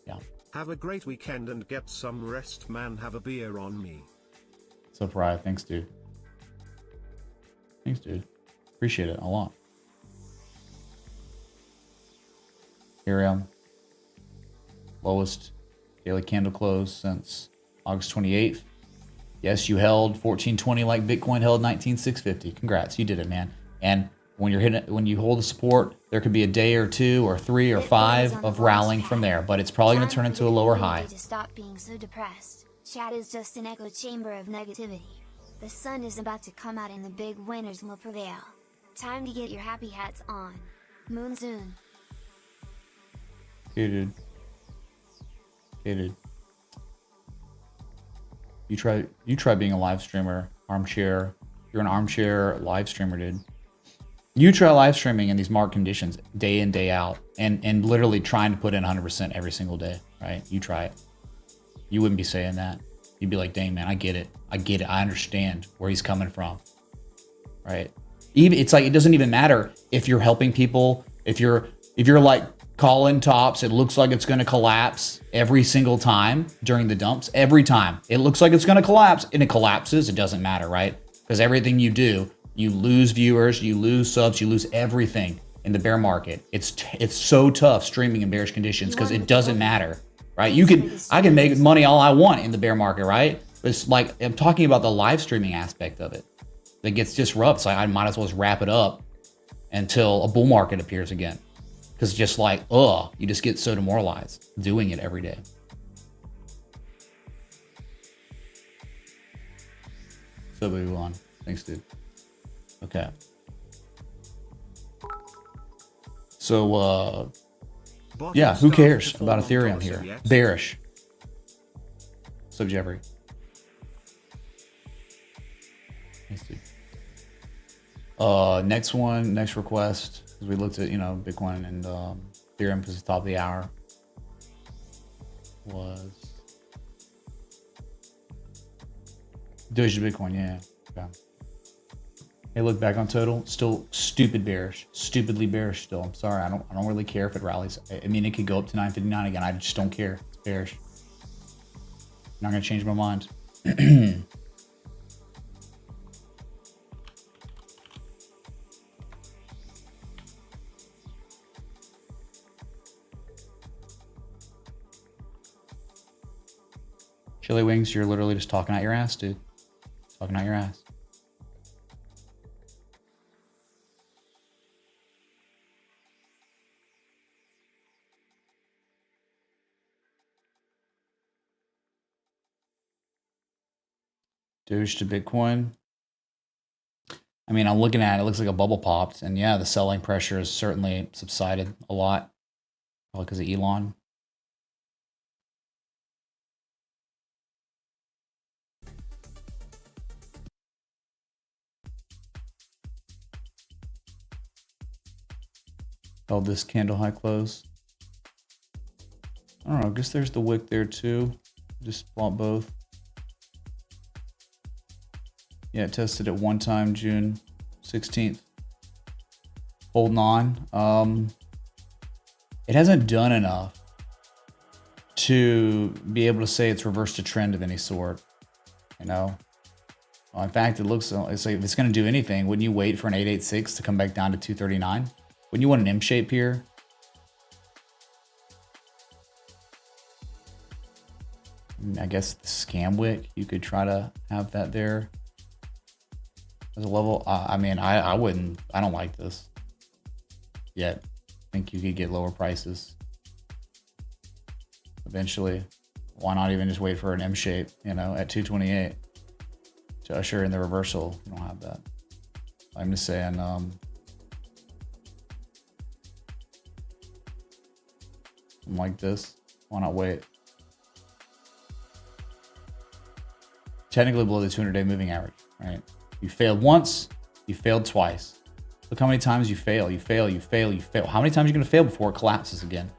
Yeah. Have a great weekend and get some rest, man. Have a beer on me. So pride. Thanks, dude. Thanks, dude. Appreciate it a lot. Ethereum, lowest daily candle close since August 28th. Yes, you held 1420 like Bitcoin held 19650. Congrats, you did it, man. And when you're hitting, when you hold the support, there could be a day or two or three or five of rallying from there, but it's probably going to turn into a lower high. To stop being so depressed. Chat is just an echo chamber of negativity. The sun is about to come out and the big winners will prevail. Time to get your happy hats on. Moon soon. Hey, dude. Hey, dude. You try being a live streamer, armchair. You're an armchair live streamer, dude. You try live streaming in these market conditions day in, day out, and literally trying to put in 100% every single day, right? You try it. You wouldn't be saying that. You'd be like, dang, man, I get it. I get it. I understand where he's coming from, right? Even it's like, it doesn't even matter if you're helping people. If you're like calling tops, it looks like it's going to collapse every single time during the dumps. Every time it looks like it's going to collapse and it collapses. It doesn't matter, right? Because everything you do, you lose viewers, you lose subs, you lose everything in the bear market. It's so tough streaming in bearish conditions because it doesn't matter, right? I can make money all I want in the bear market, right? But it's like, I'm talking about the live streaming aspect of it that gets disrupted. So I might as well just wrap it up until a bull market appears again. Because just like, you just get so demoralized doing it every day. So we move on. Thanks, dude. Okay. So, yeah, who cares about Ethereum here? Yet? Bearish. So, Jeffrey. Thanks, dude. Next request. Because we looked at, Bitcoin and Ethereum because it's top of the hour. Was Doge to Bitcoin, yeah. Okay. Hey, look back on total, still stupidly bearish still. I'm sorry, I don't really care if it rallies. I mean, it could go up to 959 again. I just don't care. It's bearish. Not gonna change my mind. Chili Wings, you're literally just talking out your ass, dude. Talking out your ass. Doge to Bitcoin. I mean, I'm looking at it, it looks like a bubble popped. And yeah, the selling pressure has certainly subsided a lot. Probably because of Elon. Held this candle high close. I don't know, I guess there's the wick there too. Just bought both. Yeah, it tested at one time, June 16th. Holding on. It hasn't done enough to be able to say it's reversed a trend of any sort, Well, in fact, it's like if it's going to do anything, wouldn't you wait for an 886 to come back down to 239? Wouldn't you want an M shape here? I guess the scam wick, you could try to have that there as a level. I mean, I wouldn't, I don't like this yet. I think you could get lower prices eventually. Why not even just wait for an M shape, at 228 to usher in the reversal? You don't have that. I'm just saying, something like this. Why not wait? Technically below the 200-day moving average, right? You failed once, you failed twice. Look how many times you fail. How many times are you gonna fail before it collapses again?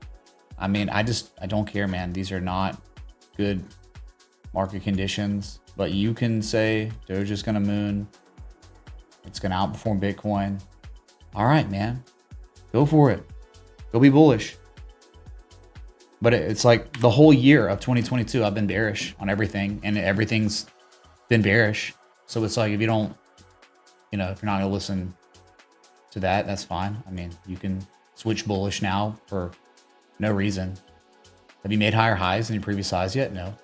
I mean, I don't care, man. These are not good market conditions, but you can say Doge is gonna moon. It's gonna outperform Bitcoin. All right, man, go for it. Go be bullish. But it's like the whole year of 2022, I've been bearish on everything, and everything's been bearish. So it's like, if you don't, if you're not gonna listen to that, that's fine. I mean, you can switch bullish now for no reason. Have you made higher highs than your previous highs yet? No.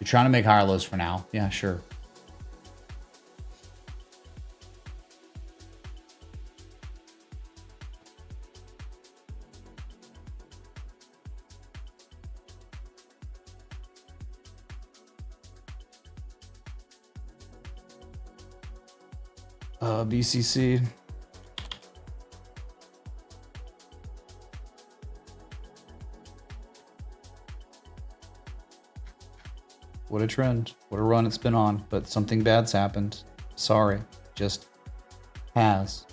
You're trying to make higher lows for now. Yeah, sure. BCC. What a trend. What a run it's been on. But something bad's happened. Sorry. Just has.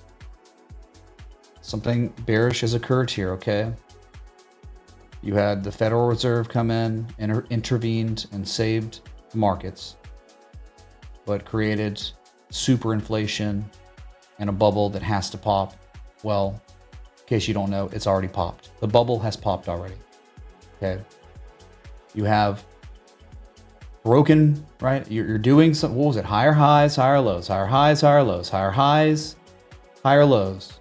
Something bearish has occurred here, okay? You had the Federal Reserve come in and intervened and saved the markets, but created super inflation and a bubble that has to pop. Well, in case you don't know, it's already popped. The bubble has popped already. Okay. You have broken, right? You're doing some, what was it? Higher highs, higher lows, higher highs, higher lows, higher highs, higher lows,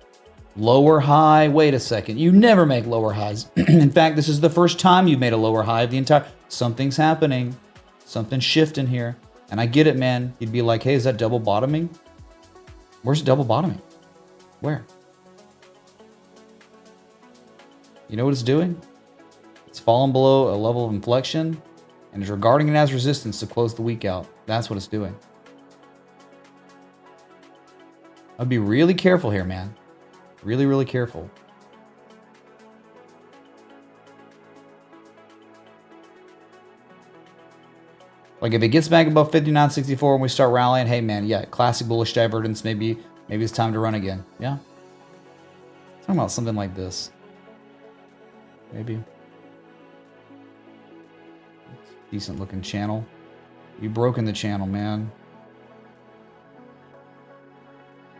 lower high. Wait a second. You never make lower highs. In fact, this is the first time you've made a lower high of the entire, something's happening. Something's shifting here. And I get it, man. You'd be like, hey, is that double bottoming? Where's double bottoming? Where? You know what it's doing? It's fallen below a level of inflection and is regarding it as resistance to close the week out. That's what it's doing. I'd be really careful here, man. Really, really careful. Like if it gets back above 59.64 and we start rallying, hey man, yeah, classic bullish divergence. Maybe it's time to run again. Yeah. Talking about something like this. Maybe. Decent looking channel. You've broken the channel, man.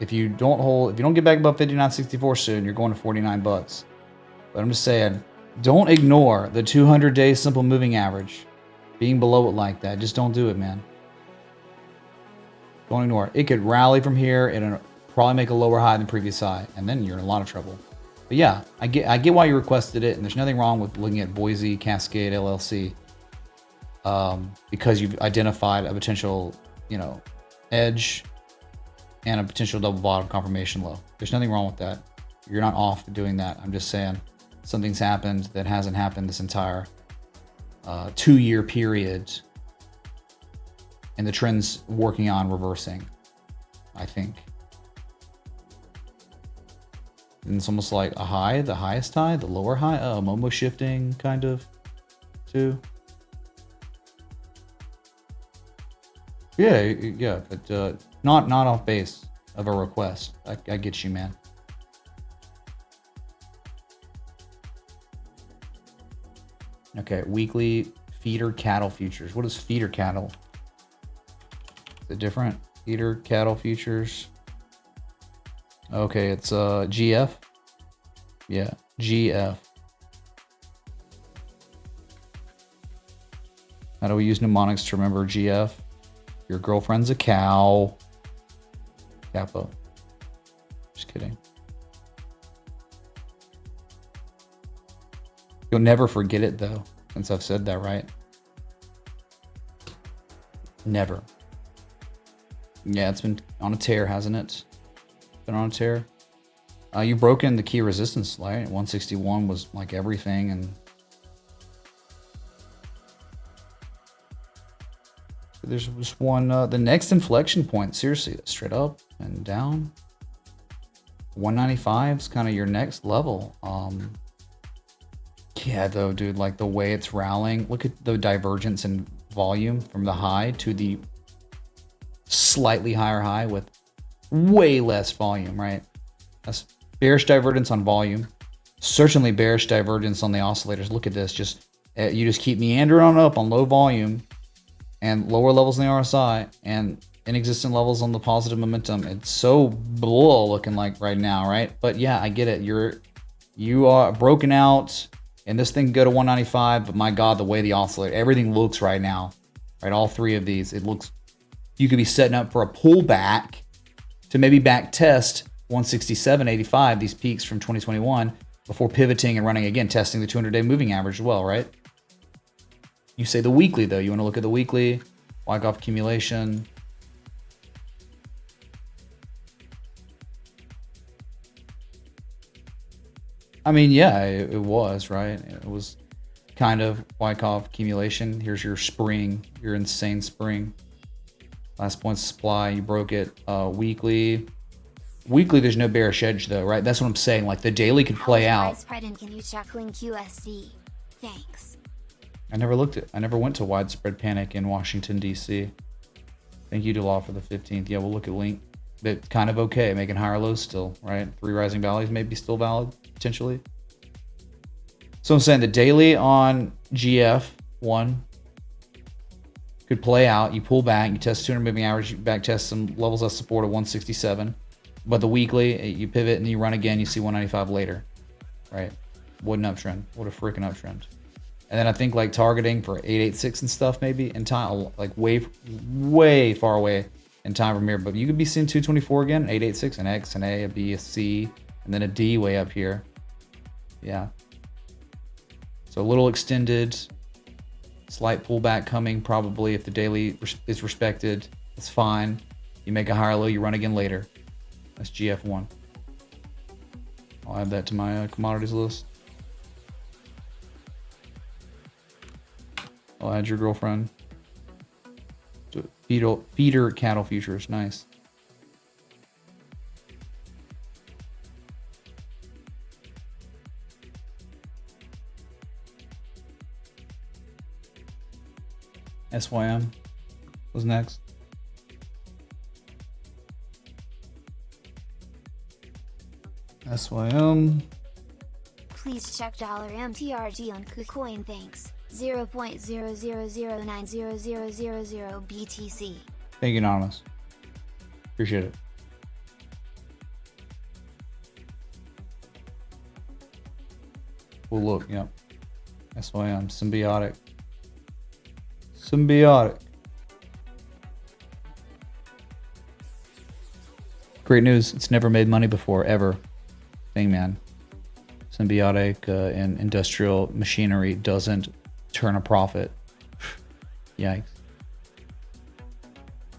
If you don't get back above 59.64 soon, you're going to 49 bucks. But I'm just saying, don't ignore the 200-day simple moving average. Being below it like that, just don't do it, man. Don't ignore it. It could rally from here and probably make a lower high than the previous high, and then you're in a lot of trouble. But yeah, I get why you requested it, and there's nothing wrong with looking at Boise Cascade LLC because you've identified a potential, edge and a potential double bottom confirmation low. There's nothing wrong with that. You're not off doing that. I'm just saying something's happened that hasn't happened this entire 2-year period, and the trend's working on reversing, I think. And it's almost like a high, the highest high, the lower high, Momo shifting kind of too. Yeah, but not off base of a request. I get you, man. Okay, weekly feeder cattle futures. What is feeder cattle? Is it different? Feeder cattle futures. Okay, it's GF. Yeah, GF. How do we use mnemonics to remember GF? Your girlfriend's a cow. Capo. Just kidding. You'll never forget it though, since I've said that, right? Never. Yeah, it's been on a tear, hasn't it? Been on a tear. You've broken the key resistance, right? 161 was like everything, and there's just one. The next inflection point, seriously, straight up and down. 195 is kind of your next level. Yeah, though, dude, like the way it's rallying. Look at the divergence in volume from the high to the slightly higher high with way less volume, right? That's bearish divergence on volume. Certainly bearish divergence on the oscillators. Look at this. Just you just keep meandering on up on low volume and lower levels in the RSI and inexistent levels on the positive momentum. It's so blah looking like right now, right? But yeah, I get it. You are broken out, and this thing can go to 195. But my God, the way the oscillator, everything looks right now, right? All three of these, it looks. You could be setting up for a pullback to maybe back test 167.85, these peaks from 2021, before pivoting and running again, testing the 200-day moving average as well, right? You say the weekly, though. You want to look at the weekly, Wyckoff accumulation. I mean, yeah, it was, right? It was kind of Wyckoff accumulation. Here's your spring, your insane spring. Last point supply, you broke it. Weekly, there's no bearish edge though, right? That's what I'm saying. Like the daily could play out. And can you check link USD? Thanks. I never went to widespread panic in Washington D.C. Thank you to Law for the 15th. Yeah, we'll look at link. But kind of okay, making higher lows still, right? 3 rising valleys maybe still valid potentially. So I'm saying the daily on GF1 could play out. You pull back, you test 200 moving average, you back test some levels of support at 167. But the weekly, you pivot and you run again, you see 195 later, right? What an uptrend. What a freaking uptrend. And then I think like targeting for 886 and stuff maybe in time, like way far away in time from here. But you could be seeing 224 again, 886, an X, an A, a B, a C, and then a D way up here. Yeah. So a little extended, slight pullback coming probably if the daily is respected. It's fine. You make a higher low, you run again later. That's GF1. I'll add that to my commodities list. I'll add your girlfriend. Feeder cattle futures. Nice. SYM was next. SYM. Please check $MTRG on KuCoin. Thanks. 0.000900000 BTC. Thank you, Anonymous. Appreciate it. We'll look, yep. SYM, symbiotic. Symbiotic. Great news. It's never made money before, ever. Thing, man. Symbiotic and industrial machinery doesn't turn a profit. Yikes.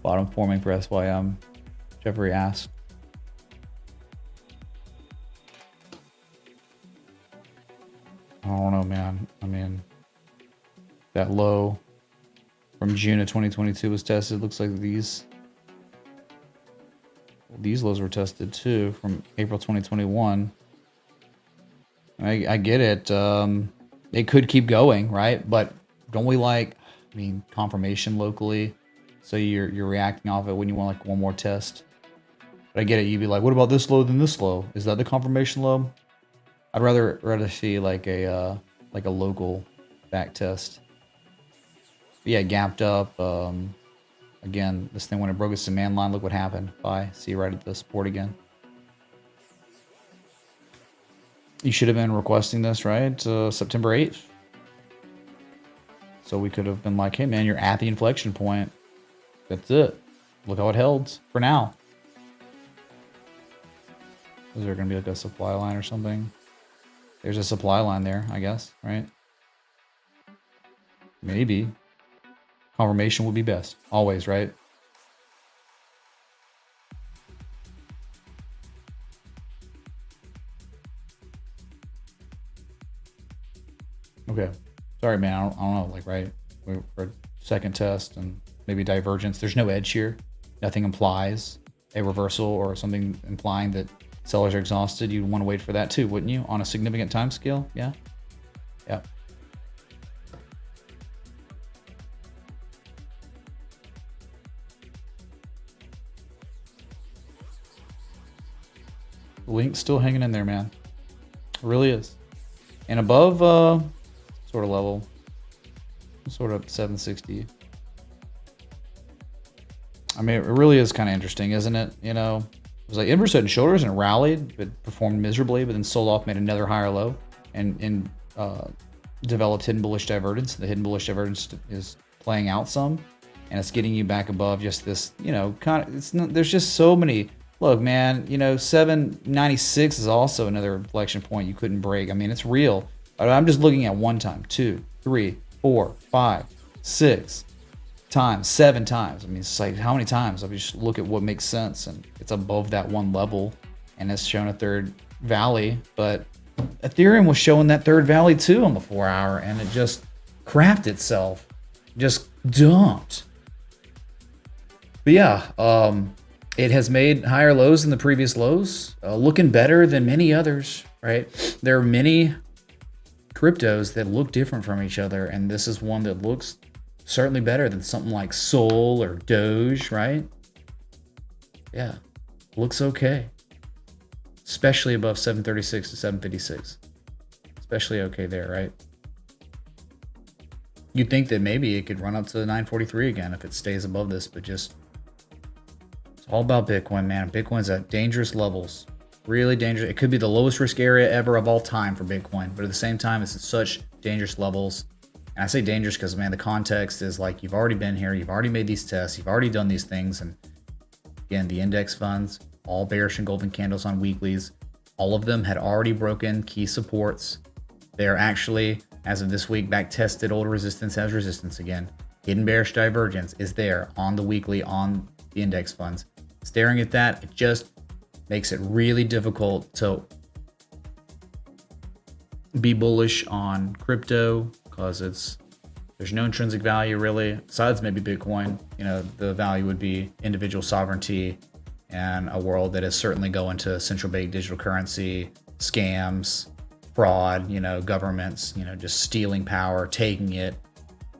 Bottom forming for SYM. Jeffrey asked. I don't know, man. I mean, that low from June of 2022 was tested. Looks like these lows were tested too from April 2021. I get it. It could keep going, right? But don't we like, I mean, confirmation locally? So you're reacting off it when you want like one more test. But I get it. You'd be like, what about this low than this low? Is that the confirmation low? I'd rather see like a local back test. But yeah, gapped up. Again, this thing when it broke its demand line, look what happened. Bye. See you right at the support again. You should have been requesting this, right? September 8th. So we could have been like, hey man, you're at the inflection point. That's it. Look how it held for now. Is there going to be like a supply line or something? There's a supply line there, I guess, right? Maybe. Confirmation would be best. Always, right? Okay. Sorry, man. I don't know. Like, right? We're for a second test and maybe divergence. There's no edge here. Nothing implies a reversal or something implying that sellers are exhausted. You'd want to wait for that too, wouldn't you? On a significant time scale? Yeah. Yeah. Link's still hanging in there, man. It really is. And above sort of level, sort of 760. I mean, it really is kind of interesting, isn't it? You know, it was like inverse head and shoulders and it rallied, but performed miserably, but then sold off, made another higher low, and developed hidden bullish divergence. The hidden bullish divergence is playing out some, and it's getting you back above just this, you know, kind of, it's not, there's just so many. Look, man, you know, 796 is also another inflection point you couldn't break. I mean, it's real. I'm just looking at 1 time, 2, 3, 4, 5, 6 times, 7 times. I mean, it's like how many times? I mean, just look at what makes sense, and it's above that one level, and it's shown a third valley. But Ethereum was showing that third valley too on the 4 hour, and it just crapped itself, just dumped. But yeah, it has made higher lows than the previous lows, looking better than many others, right? There are many cryptos that look different from each other, and this is one that looks certainly better than something like Sol or Doge, right? Yeah, looks okay. Especially above 736 to 756. Especially okay there, right? You'd think that maybe it could run up to 943 again if it stays above this, but just... it's all about Bitcoin, man. Bitcoin's at dangerous levels. Really dangerous. It could be the lowest risk area ever of all time for Bitcoin, but at the same time, it's at such dangerous levels. And I say dangerous because, man, the context is like, you've already been here, you've already made these tests, you've already done these things. And again, the index funds, all bearish and golden candles on weeklies, all of them had already broken key supports. They're actually, as of this week, back tested old resistance as resistance again. Hidden bearish divergence is there on the weekly, on the index funds. Staring at that, it just makes it really difficult to be bullish on crypto because there's no intrinsic value really, besides maybe Bitcoin. You know, the value would be individual sovereignty and a world that is certainly going to central bank digital currency, scams, fraud, you know, governments, you know, just stealing power, taking it,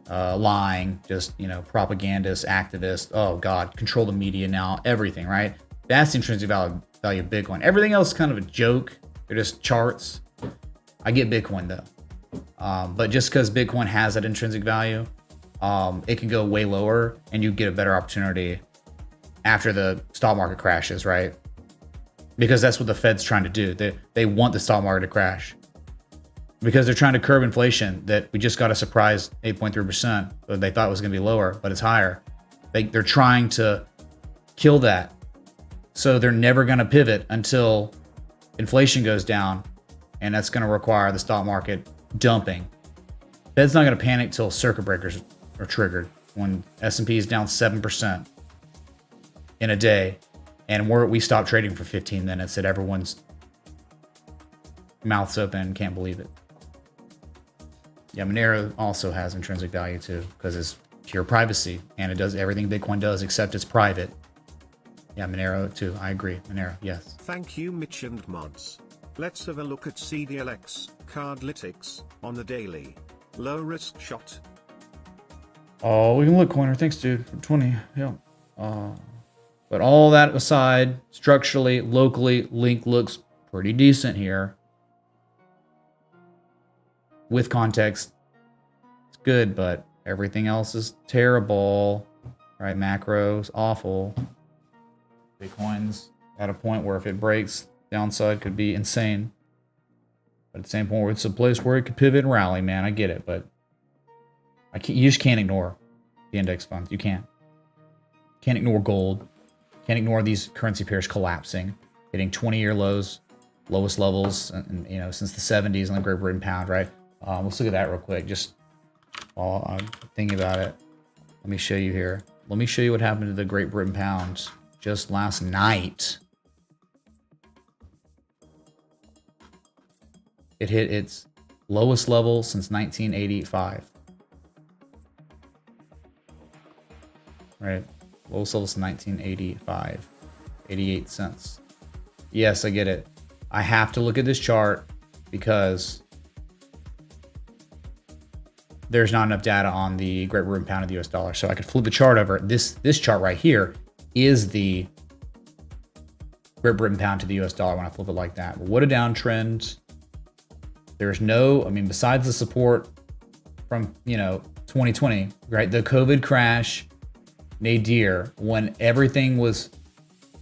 lying, just, you know, propagandists, activists, oh God, control the media now, everything, right? That's the intrinsic value of Bitcoin. Everything else is kind of a joke. They're just charts. I get Bitcoin though. But just because Bitcoin has that intrinsic value, it can go way lower and you get a better opportunity after the stock market crashes, right? Because that's what the Fed's trying to do. They want the stock market to crash because they're trying to curb inflation that we just got a surprise 8.3%. But they thought it was going to be lower, but it's higher. They're trying to kill that. So they're never going to pivot until inflation goes down, and that's going to require the stock market dumping. Fed's not going to panic till circuit breakers are triggered. When S&P is down 7% in a day, and we stop trading for 15 minutes, that everyone's mouths open and can't believe it. Yeah, Monero also has intrinsic value too, because it's pure privacy, and it does everything Bitcoin does except it's private. Yeah, Monero too. I agree. Monero, yes. Thank you, Mitch and Mods. Let's have a look at CDLX, Cardlytics, on the daily. Low risk shot. Oh, we can look, Coiner. Thanks, dude. For 20. Yeah. But all that aside, structurally, locally, Link looks pretty decent here. With context, it's good, but everything else is terrible. Right? Macro's awful. Bitcoin's at a point where if it breaks, downside could be insane. But at the same point, where it's a place where it could pivot and rally, man. I get it, but you just can't ignore the index funds. You can't. Can't ignore gold. Can't ignore these currency pairs collapsing, hitting 20-year lows, lowest levels, and you know, since the 70s on the Great Britain pound, right? Let's look at that real quick. Just while I'm thinking about it, let me show you here. Let me show you what happened to the Great Britain pound just last night. It hit its lowest level since 1985. Right? Lowest level since 1985. 88 cents. Yes, I get it. I have to look at this chart because there's not enough data on the Great Britain pound of the US dollar. So I could flip the chart over. This chart right here is the Great Britain pound to the US dollar when I flip it like that. But what a downtrend. There's no, I mean, besides the support from, 2020, right? The COVID crash, nadir, when everything was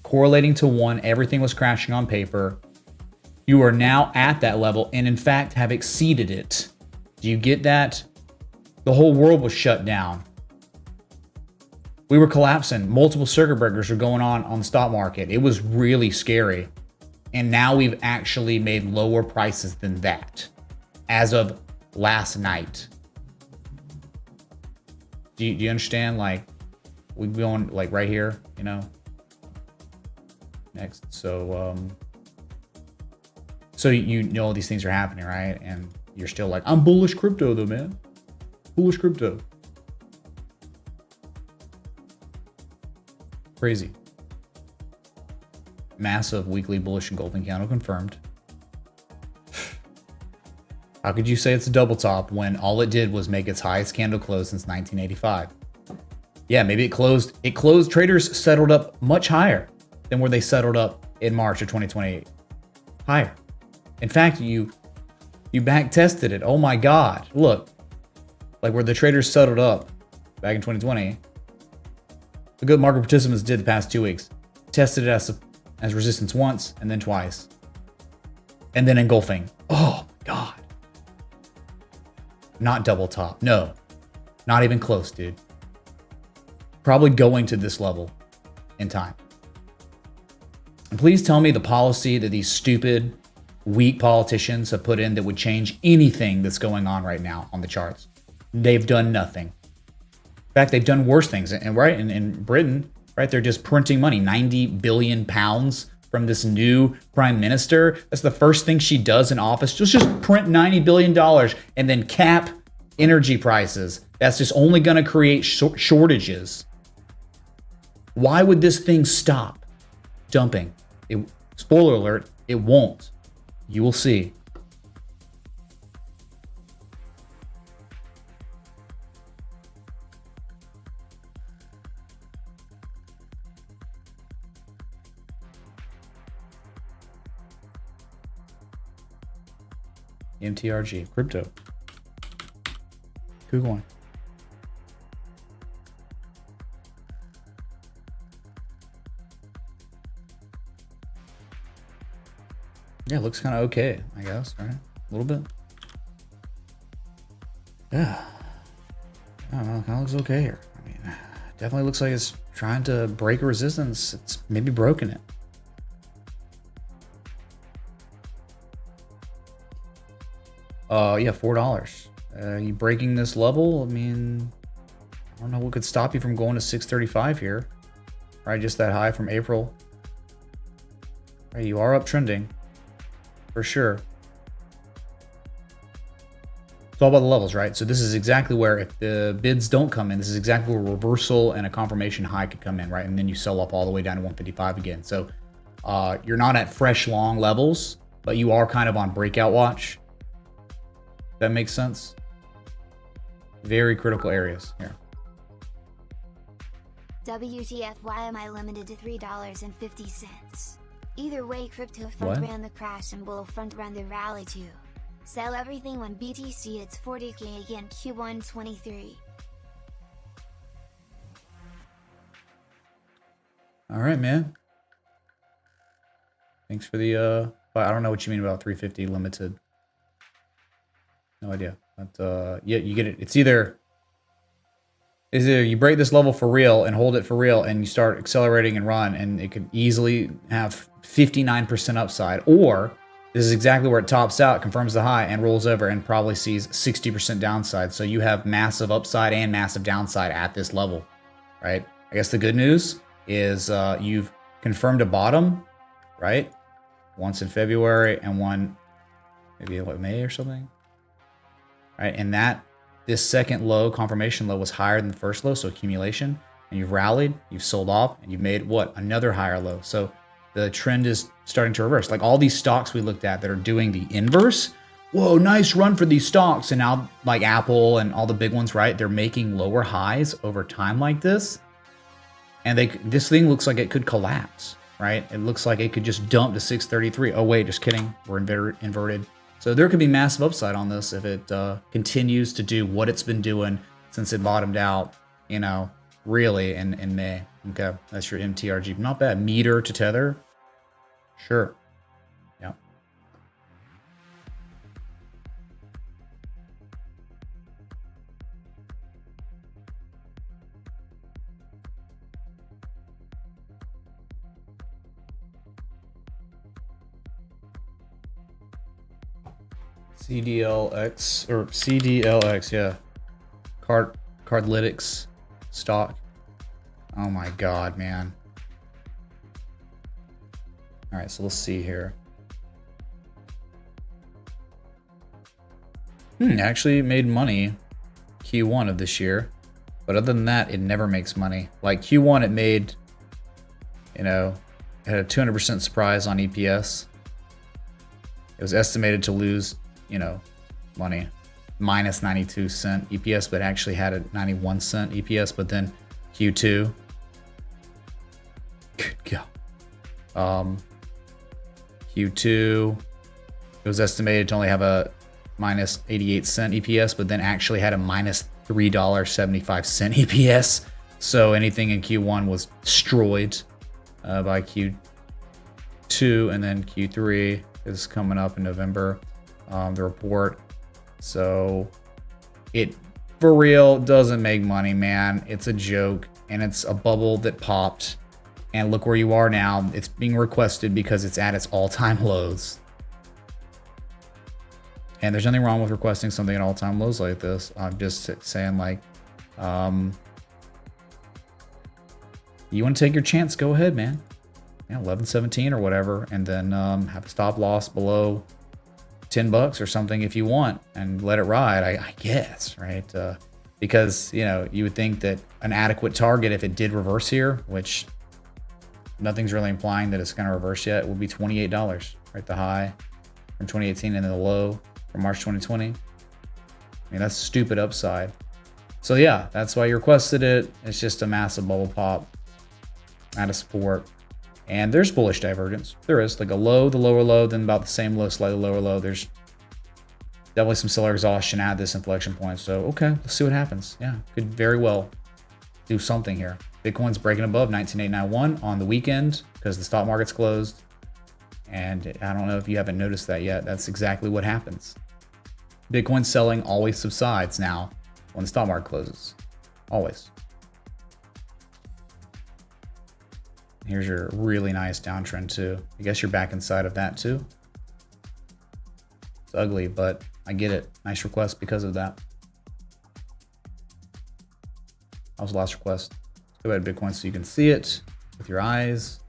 correlating to one, everything was crashing on paper. You are now at that level and in fact have exceeded it. Do you get that? The whole world was shut down. We were collapsing. Multiple circuit breakers were going on the stock market. It was really scary. And now we've actually made lower prices than that as of last night. Do you understand? Like, we're going like right here, next. So, so you know these things are happening, right? And you're still like, I'm bullish crypto though, man. Bullish crypto. Crazy. Massive weekly bullish engulfing candle confirmed. How could you say it's a double top when all it did was make its highest candle close since 1985? Yeah, maybe it closed. Traders settled up much higher than where they settled up in March of 2020. Higher. In fact, you back tested it. Oh my God. Look, like where the traders settled up back in 2020. The good market participants did the past 2 weeks. Tested it as resistance once and then twice. And then engulfing. Oh my God. Not double top. No. Not even close, dude. Probably going to this level in time. And please tell me the policy that these stupid, weak politicians have put in that would change anything that's going on right now on the charts. They've done nothing. In fact, they've done worse things. And right in Britain, right, they're just printing money, 90 billion pounds from this new prime minister. That's the first thing she does in office. Just print $90 billion and then cap energy prices. That's just only going to create shortages. Why would this thing stop dumping? Spoiler alert, it won't. You will see. MTRG, crypto. KuCoin. Yeah, it looks kind of okay, I guess, right? A little bit. Yeah. I don't know, it kind of looks okay here. I mean, definitely looks like it's trying to break a resistance. It's maybe broken it. Yeah, $4. You breaking this level? I mean, I don't know what could stop you from going to 635 here. Right, just that high from April. Right, you are uptrending. For sure. It's all about the levels, right? So this is exactly where, if the bids don't come in, this is exactly where a reversal and a confirmation high could come in, right? And then you sell up all the way down to 155 again. So you're not at fresh long levels, but you are kind of on breakout watch. That makes sense. Very critical areas here. WTF, why am I limited to $3.50? Either way, crypto front ran the crash and bull front ran the rally too. Sell everything when BTC hits 40k again Q1 23. All right, man. Thanks for the I don't know what you mean about 350 limited. No idea. But yeah, you get it. It's either you break this level for real and hold it for real and you start accelerating and run, and it could easily have 59% upside, or this is exactly where it tops out, confirms the high and rolls over and probably sees 60% downside. So you have massive upside and massive downside at this level, right? I guess the good news is you've confirmed a bottom, right? Once in February and one maybe what, May or something, right? And this second low, confirmation low, was higher than the first low, so accumulation, and you've rallied, you've sold off, and you've made what? Another higher low. So the trend is starting to reverse. Like all these stocks we looked at that are doing the inverse. Whoa, nice run for these stocks. And now like Apple and all the big ones, right? They're making lower highs over time like this. And this thing looks like it could collapse, right? right? It looks like it could just dump to 633. Oh wait, just kidding. We're inverted. So there could be massive upside on this if it continues to do what it's been doing since it bottomed out, you know, really in May. Okay, that's your MTRG. Not bad. Meter to tether. Sure. Yeah. CDLX or CDLX, yeah. Cardlytics stock. Oh my god, man. All right, so let's see here. Actually made money Q1 of this year, but other than that, it never makes money. Like Q1, it made, you know, it had a 200% surprise on EPS. It was estimated to lose, you know, money, minus 92 cent EPS, but actually had a 91 cent EPS. But then Q2, good God. Q2, it was estimated to only have a minus 88 cent EPS, but then actually had a minus $3.75 EPS. So anything in Q1 was destroyed by Q2, and then Q3 is coming up in November, the report. So it, for real, doesn't make money, man. It's a joke, and it's a bubble that popped. And look where you are now. It's being requested because it's at its all-time lows. And there's nothing wrong with requesting something at all-time lows like this. I'm just saying, like, you want to take your chance, go ahead, man. Yeah, 11.17 or whatever, and then have a stop loss below $10 or something if you want, and let it ride. I guess, right? Because, you know, you would think that an adequate target, if it did reverse here, which nothing's really implying that it's going to reverse yet, will be $28, right? The high from 2018 and then the low from March 2020. I mean, that's stupid upside. So yeah, that's why you requested it. It's just a massive bubble pop out of support. And there's bullish divergence. There is, like a low, the lower low, then about the same low, slightly lower low. There's definitely some seller exhaustion at this inflection point. So, okay, let's see what happens. Yeah, could very well do something here. Bitcoin's breaking above 19,891 on the weekend because the stock market's closed. And I don't know if you haven't noticed that yet. That's exactly what happens. Bitcoin selling always subsides now when the stock market closes. Always. Here's your really nice downtrend too. I guess you're back inside of that too. It's ugly, but I get it. Nice request because of that. That was the last request. Let's go ahead to Bitcoin so you can see it with your eyes.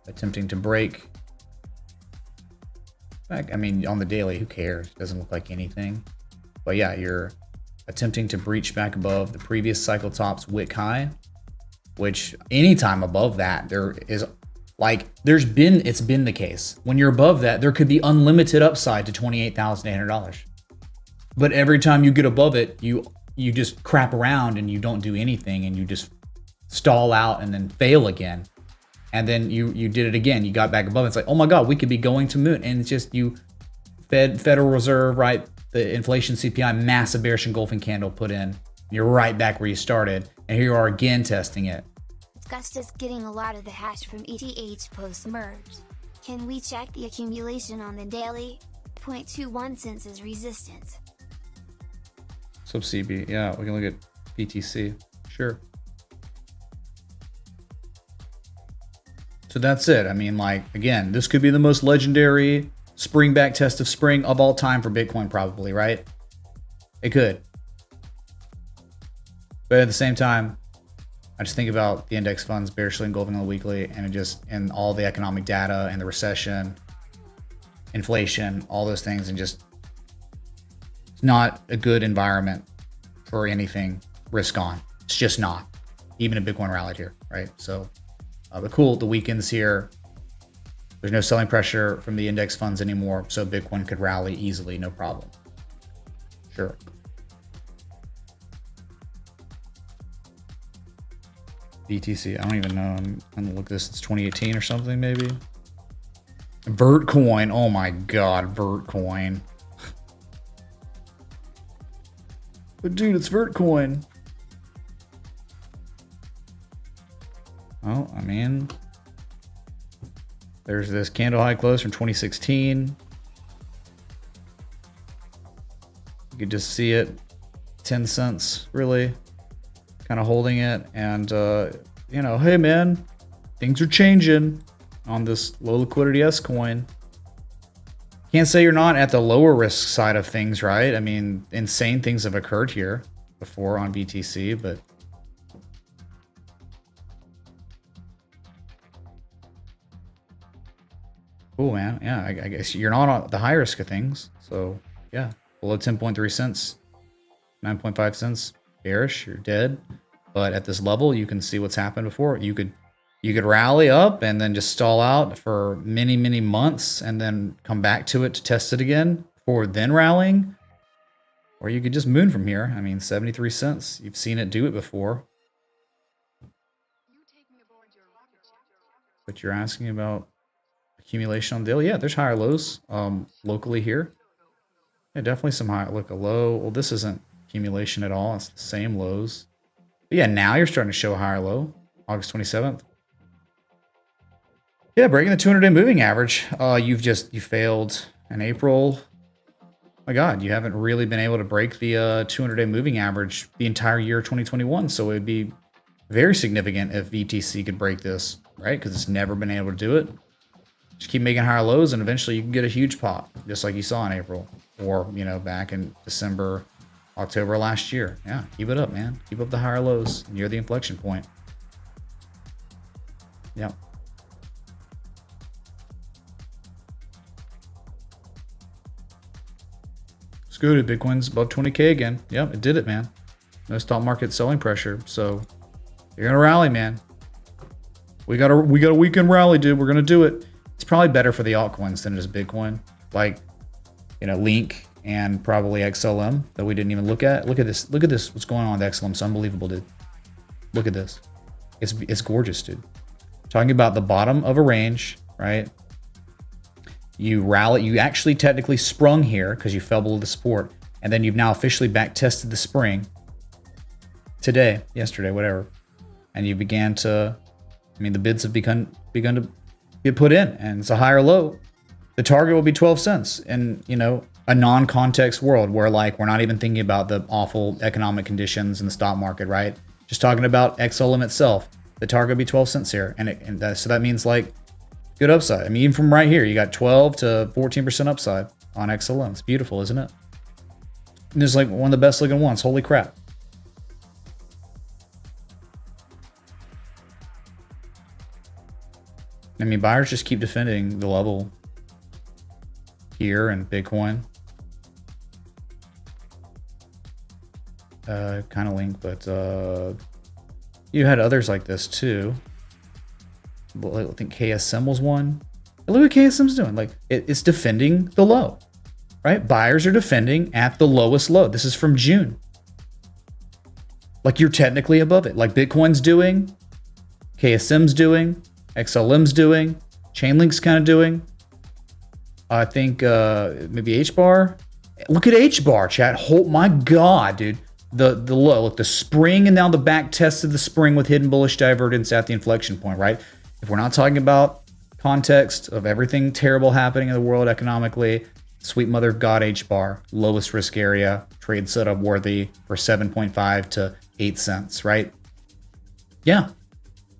Attempting to break. Back, I mean, on the daily, who cares? It doesn't look like anything. But yeah, you're attempting to breach back above the previous cycle top's wick high, which anytime above that, there is like, it's been the case. When you're above that, there could be unlimited upside to $28,800. But every time you get above it, you just crap around and you don't do anything and you just stall out and then fail again. And then you did it again. You got back above it. It's like, oh my God, we could be going to moon. And it's just Federal Reserve, right? The inflation CPI, massive bearish engulfing candle put in. You're right back where you started. And here you are again testing it. Gust is getting a lot of the hash from ETH post-merge. Can we check the accumulation on the daily? 0.21 cents is resistance. Sub CB, yeah, we can look at BTC, sure. So that's it. I mean, like, again, this could be the most legendary spring back test of spring of all time for Bitcoin, probably, right? It could. But at the same time, I just think about the index funds bearishly engulfing on the weekly, and all the economic data and the recession, inflation, all those things, and just it's not a good environment for anything risk on. It's just not. Even a Bitcoin rallied here, right? So, but cool, the weekend's here. There's no selling pressure from the index funds anymore, so Bitcoin could rally easily, no problem. Sure. BTC. I don't even know. I'm gonna look at this. It's 2018 or something, maybe. Vertcoin. Oh my god, Vertcoin. But dude, it's Vertcoin. Oh, I mean, there's this candle high close from 2016. You could just see it, 10 cents, really, kind of holding it. And, you know, hey man, things are changing on this low liquidity S coin. Can't say you're not at the lower risk side of things, right? I mean, insane things have occurred here before on BTC, but cool, man. Yeah, I guess you're not on the high risk of things. So yeah, below 10.3 cents, 9.5 cents, bearish, you're dead. But at this level, you can see what's happened before. You could rally up and then just stall out for many, many months and then come back to it to test it again before then rallying. Or you could just moon from here. I mean, 73 cents. You've seen it do it before. But you're asking about accumulation on the daily. Yeah, there's higher lows locally here. Yeah, definitely some high. Look, a low. Well, this isn't accumulation at all. It's the same lows. But yeah, now you're starting to show a higher low. August 27th. Yeah, breaking the 200-day moving average. You failed in April. My God, you haven't really been able to break the 200-day moving average the entire year of 2021. So it would be very significant if VTC could break this, right? Because it's never been able to do it. Just keep making higher lows, and eventually you can get a huge pop, just like you saw in April, or you know, back in December, October last year. Yeah, keep it up, man. Keep up the higher lows near the inflection point. Yeah. Scooted, Bitcoin's above 20K again. Yep, it did it, man. No stock market selling pressure, so you're gonna rally, man. We got a weekend rally, dude. We're gonna do it. It's probably better for the altcoins than it is Bitcoin, like you know, Link and probably XLM that we didn't even look at. Look at this. Look at this. What's going on with XLM? It's unbelievable, dude. Look at this. It's gorgeous, dude. Talking about the bottom of a range, right? You rally, you actually technically sprung here because you fell below the support, and then you've now officially back tested the spring today, yesterday, whatever, and you began to, I mean, the bids have begun to get put in, and it's a higher low. The target will be 12 cents in, you know, a non-context world where like we're not even thinking about the awful economic conditions in the stock market, right? Just talking about XLM itself, the target will be 12 cents here, so that means like good upside. I mean, even from right here, you got 12 to 14% upside on XLM. It's beautiful, isn't it? And it's like one of the best looking ones. Holy crap. I mean, buyers just keep defending the level here in Bitcoin. Kind of Link, but you had others like this too. I think KSM was one. Look what KSM's doing. Like it's defending the low, right? Buyers are defending at the lowest low. This is from June. Like you're technically above it. Like Bitcoin's doing, KSM's doing, XLM's doing, Chainlink's kind of doing. I think maybe HBAR. Look at HBAR, chat. Oh my God, dude. The low. Look, the spring and now the back test of the spring with hidden bullish divergence at the inflection point, right? If we're not talking about context of everything terrible happening in the world economically, sweet mother of God, HBAR, lowest risk area, trade setup worthy for 7.5 to 8 cents, right? Yeah,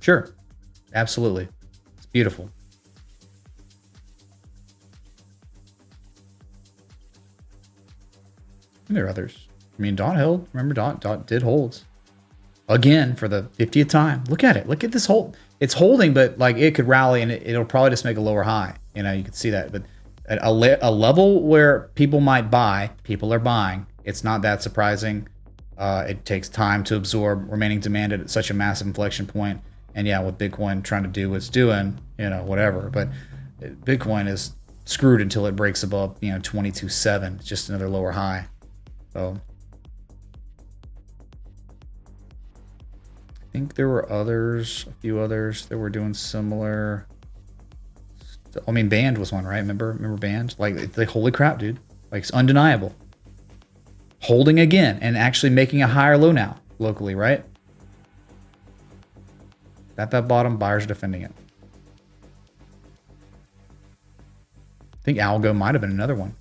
sure. Absolutely. It's beautiful. And there are others. I mean, Dot held. Remember, Dot did holds. Again, for the 50th time. Look at it. Look at this hold. It's holding, but like it could rally and it'll probably just make a lower high. You know, you can see that. But at a level where people might buy, people are buying. It's not that surprising. It takes time to absorb remaining demand at such a massive inflection point. And yeah, with Bitcoin trying to do what's doing, you know, whatever. But Bitcoin is screwed until it breaks above, you know, 22.7. It's just another lower high. So I think there were others, a few others that were doing similar. I mean, Band was one, right? Remember Band? Like holy crap, dude. Like, it's undeniable. Holding again and actually making a higher low now locally, right? At that bottom, buyers are defending it. I think Algo might have been another one.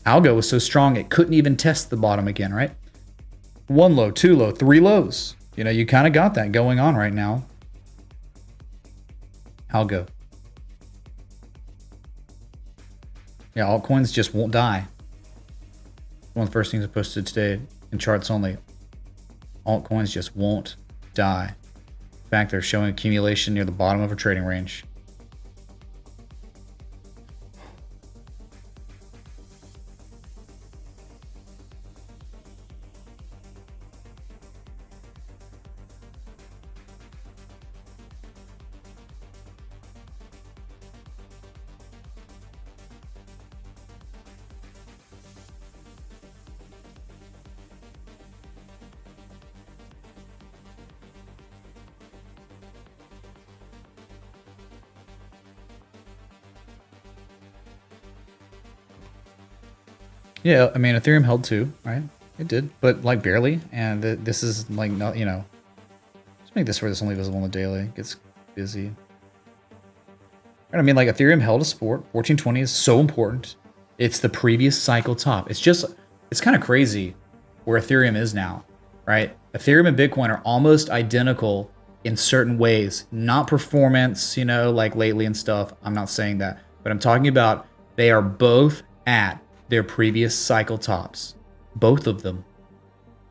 Algo was so strong it couldn't even test the bottom again, right? 1 low, 2 low, 3 lows. You know, you kind of got that going on right now. Algo. Yeah, altcoins just won't die. One of the first things I posted today in charts only. Altcoins just won't die. In fact, they're showing accumulation near the bottom of a trading range. Yeah, I mean, Ethereum held too, right? It did, but like barely. And this is like, not, you know, let's make this where this only visible on the daily. It gets busy. And I mean, like Ethereum held a support. 1420 is so important. It's the previous cycle top. It's kind of crazy where Ethereum is now, right? Ethereum and Bitcoin are almost identical in certain ways, not performance, you know, like lately and stuff. I'm not saying that, but I'm talking about they are both at their previous cycle tops. Both of them.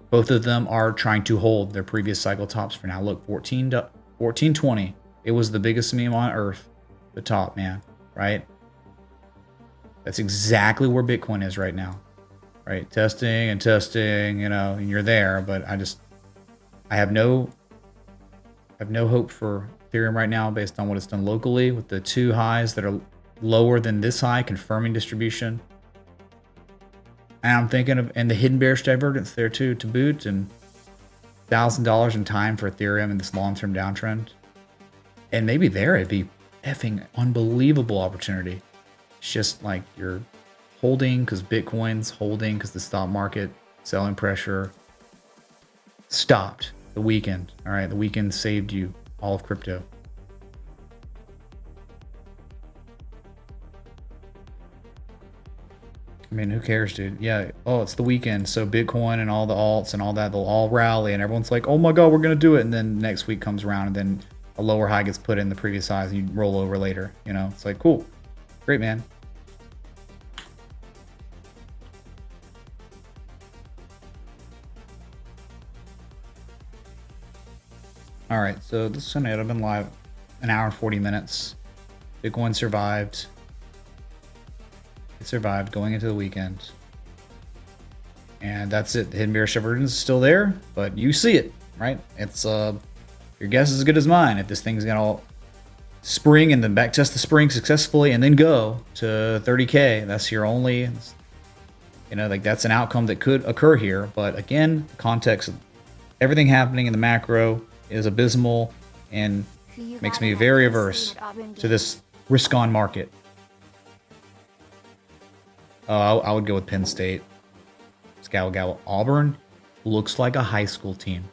Both of them are trying to hold their previous cycle tops for now. Look, 1420. It was the biggest meme on earth. The top, man, right? That's exactly where Bitcoin is right now. Right? Testing and testing, you know, and you're there, but I have no hope for Ethereum right now based on what it's done locally with the 2 highs that are lower than this high, confirming distribution. And I'm thinking of, and the hidden bearish divergence there too, to boot, and $1,000 in time for Ethereum in this long-term downtrend. And maybe there it'd be effing unbelievable opportunity. It's just like you're holding because Bitcoin's holding because the stock market selling pressure stopped the weekend. All right, the weekend saved you all of crypto. I mean, who cares, dude? Yeah. Oh, it's the weekend. So Bitcoin and all the alts and all that, they'll all rally and everyone's like, oh my God, we're going to do it. And then next week comes around and then a lower high gets put in the previous highs and you roll over later. You know, it's like, cool. Great, man. All right. So this is Sunday. I've been live an hour and 40 minutes. Bitcoin survived. It survived going into the weekend. And that's it. The hidden bearish divergence is still there, but you see it, right? It's your guess is as good as mine. If this thing's gonna spring and then back test the spring successfully and then go to 30K, that's your only, you know, like that's an outcome that could occur here. But again, context of everything happening in the macro is abysmal and makes me very averse to this risk-on market. I would go with Penn State. Scowl. Auburn looks like a high school team.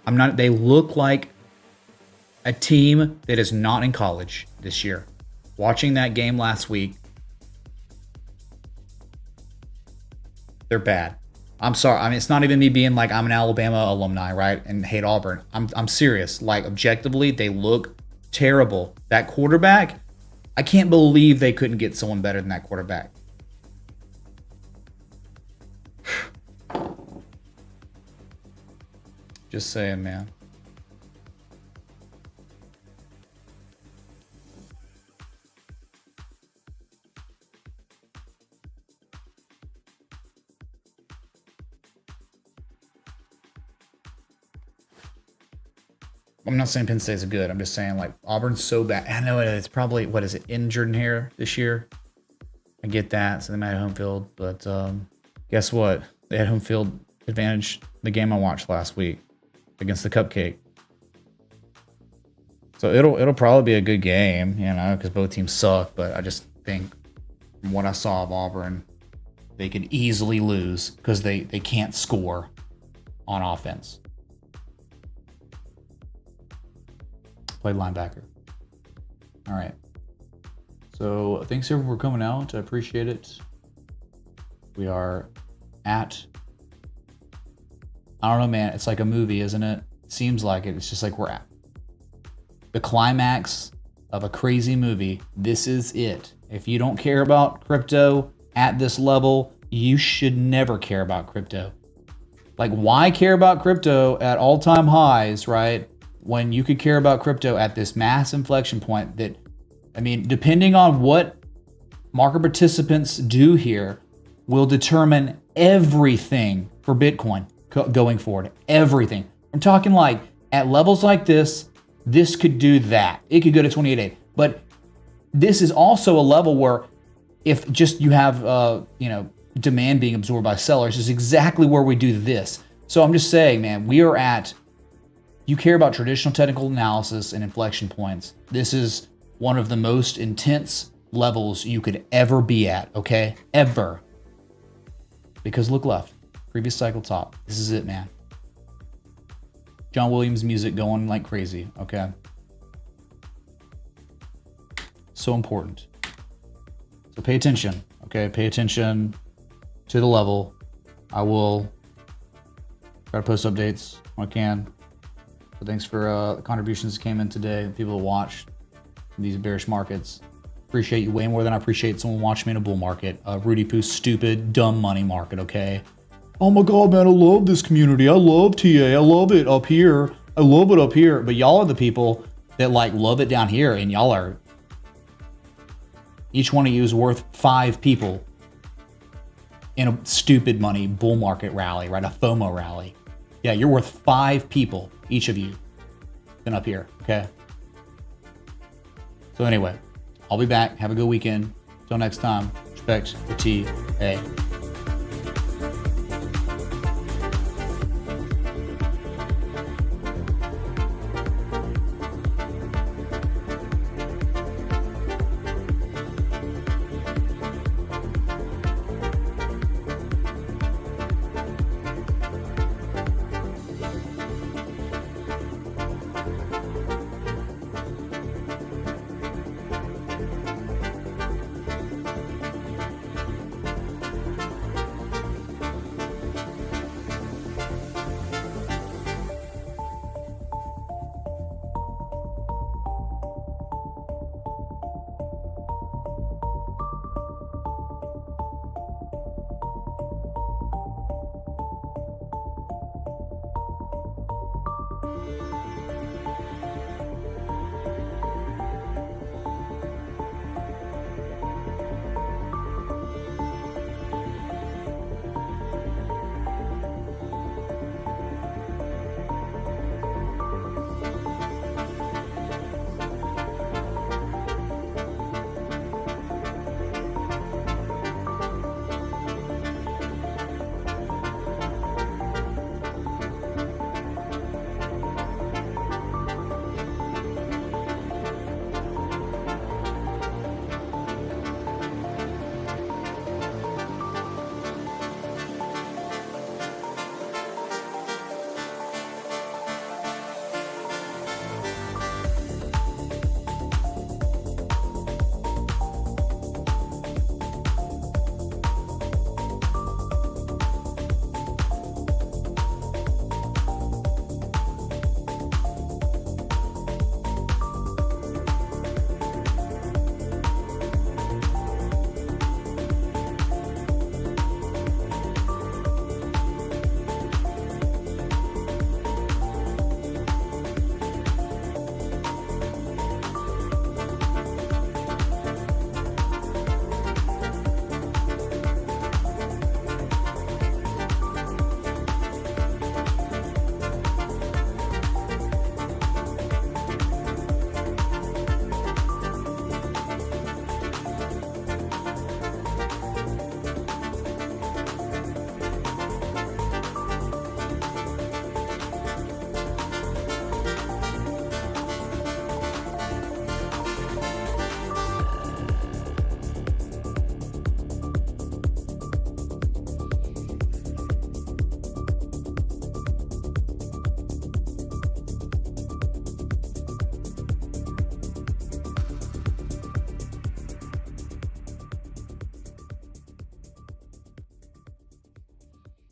They look like a team that is not in college this year. Watching that game last week, they're bad. I'm sorry. I mean, it's not even me being like I'm an Alabama alumni, right? And hate Auburn. I'm serious. Like, objectively, they look terrible. That quarterback, I can't believe they couldn't get someone better than that quarterback. Just saying, man. I'm not saying Penn State's good. I'm just saying, like, Auburn's so bad. I know it's probably, what is it, injured in here this year? I get that. So they might have home field. But guess what? They had home field advantage the game I watched last week against the Cupcake. So it'll probably be a good game, you know, because both teams suck. But I just think from what I saw of Auburn, they could easily lose because they can't score on offense. Played linebacker. All right. So thanks everyone for coming out. I appreciate it. We are at, I don't know, man. It's like a movie, isn't it? It seems like it. It's just like we're at the climax of a crazy movie. This is it. If you don't care about crypto at this level, you should never care about crypto. Like, why care about crypto at all-time highs, right? When you could care about crypto at this mass inflection point that, I mean, depending on what market participants do here will determine everything for Bitcoin going forward. Everything. I'm talking like at levels like this could do that. It could go to 28.8. But this is also a level where if just you have, demand being absorbed by sellers is exactly where we do this. So I'm just saying, man, we are at, you care about traditional technical analysis and inflection points. This is one of the most intense levels you could ever be at, okay? Ever. Because look left, previous cycle top. This is it, man. John Williams music going like crazy, okay? So important. So pay attention, okay? Pay attention to the level. I will try to post updates when I can. But thanks for the contributions that came in today, people that watched these bearish markets. Appreciate you way more than I appreciate someone watching me in a bull market. Rudy Pooh's stupid, dumb money market, okay? Oh my God, man, I love this community. I love TA. I love it up here. I love it up here. But y'all are the people that like love it down here, and y'all are, each one of you is worth 5 people in a stupid money bull market rally, right? A FOMO rally. Yeah, you're worth 5 people, each of you, than up here, okay? So anyway, I'll be back. Have a good weekend. Until next time, respect the TA.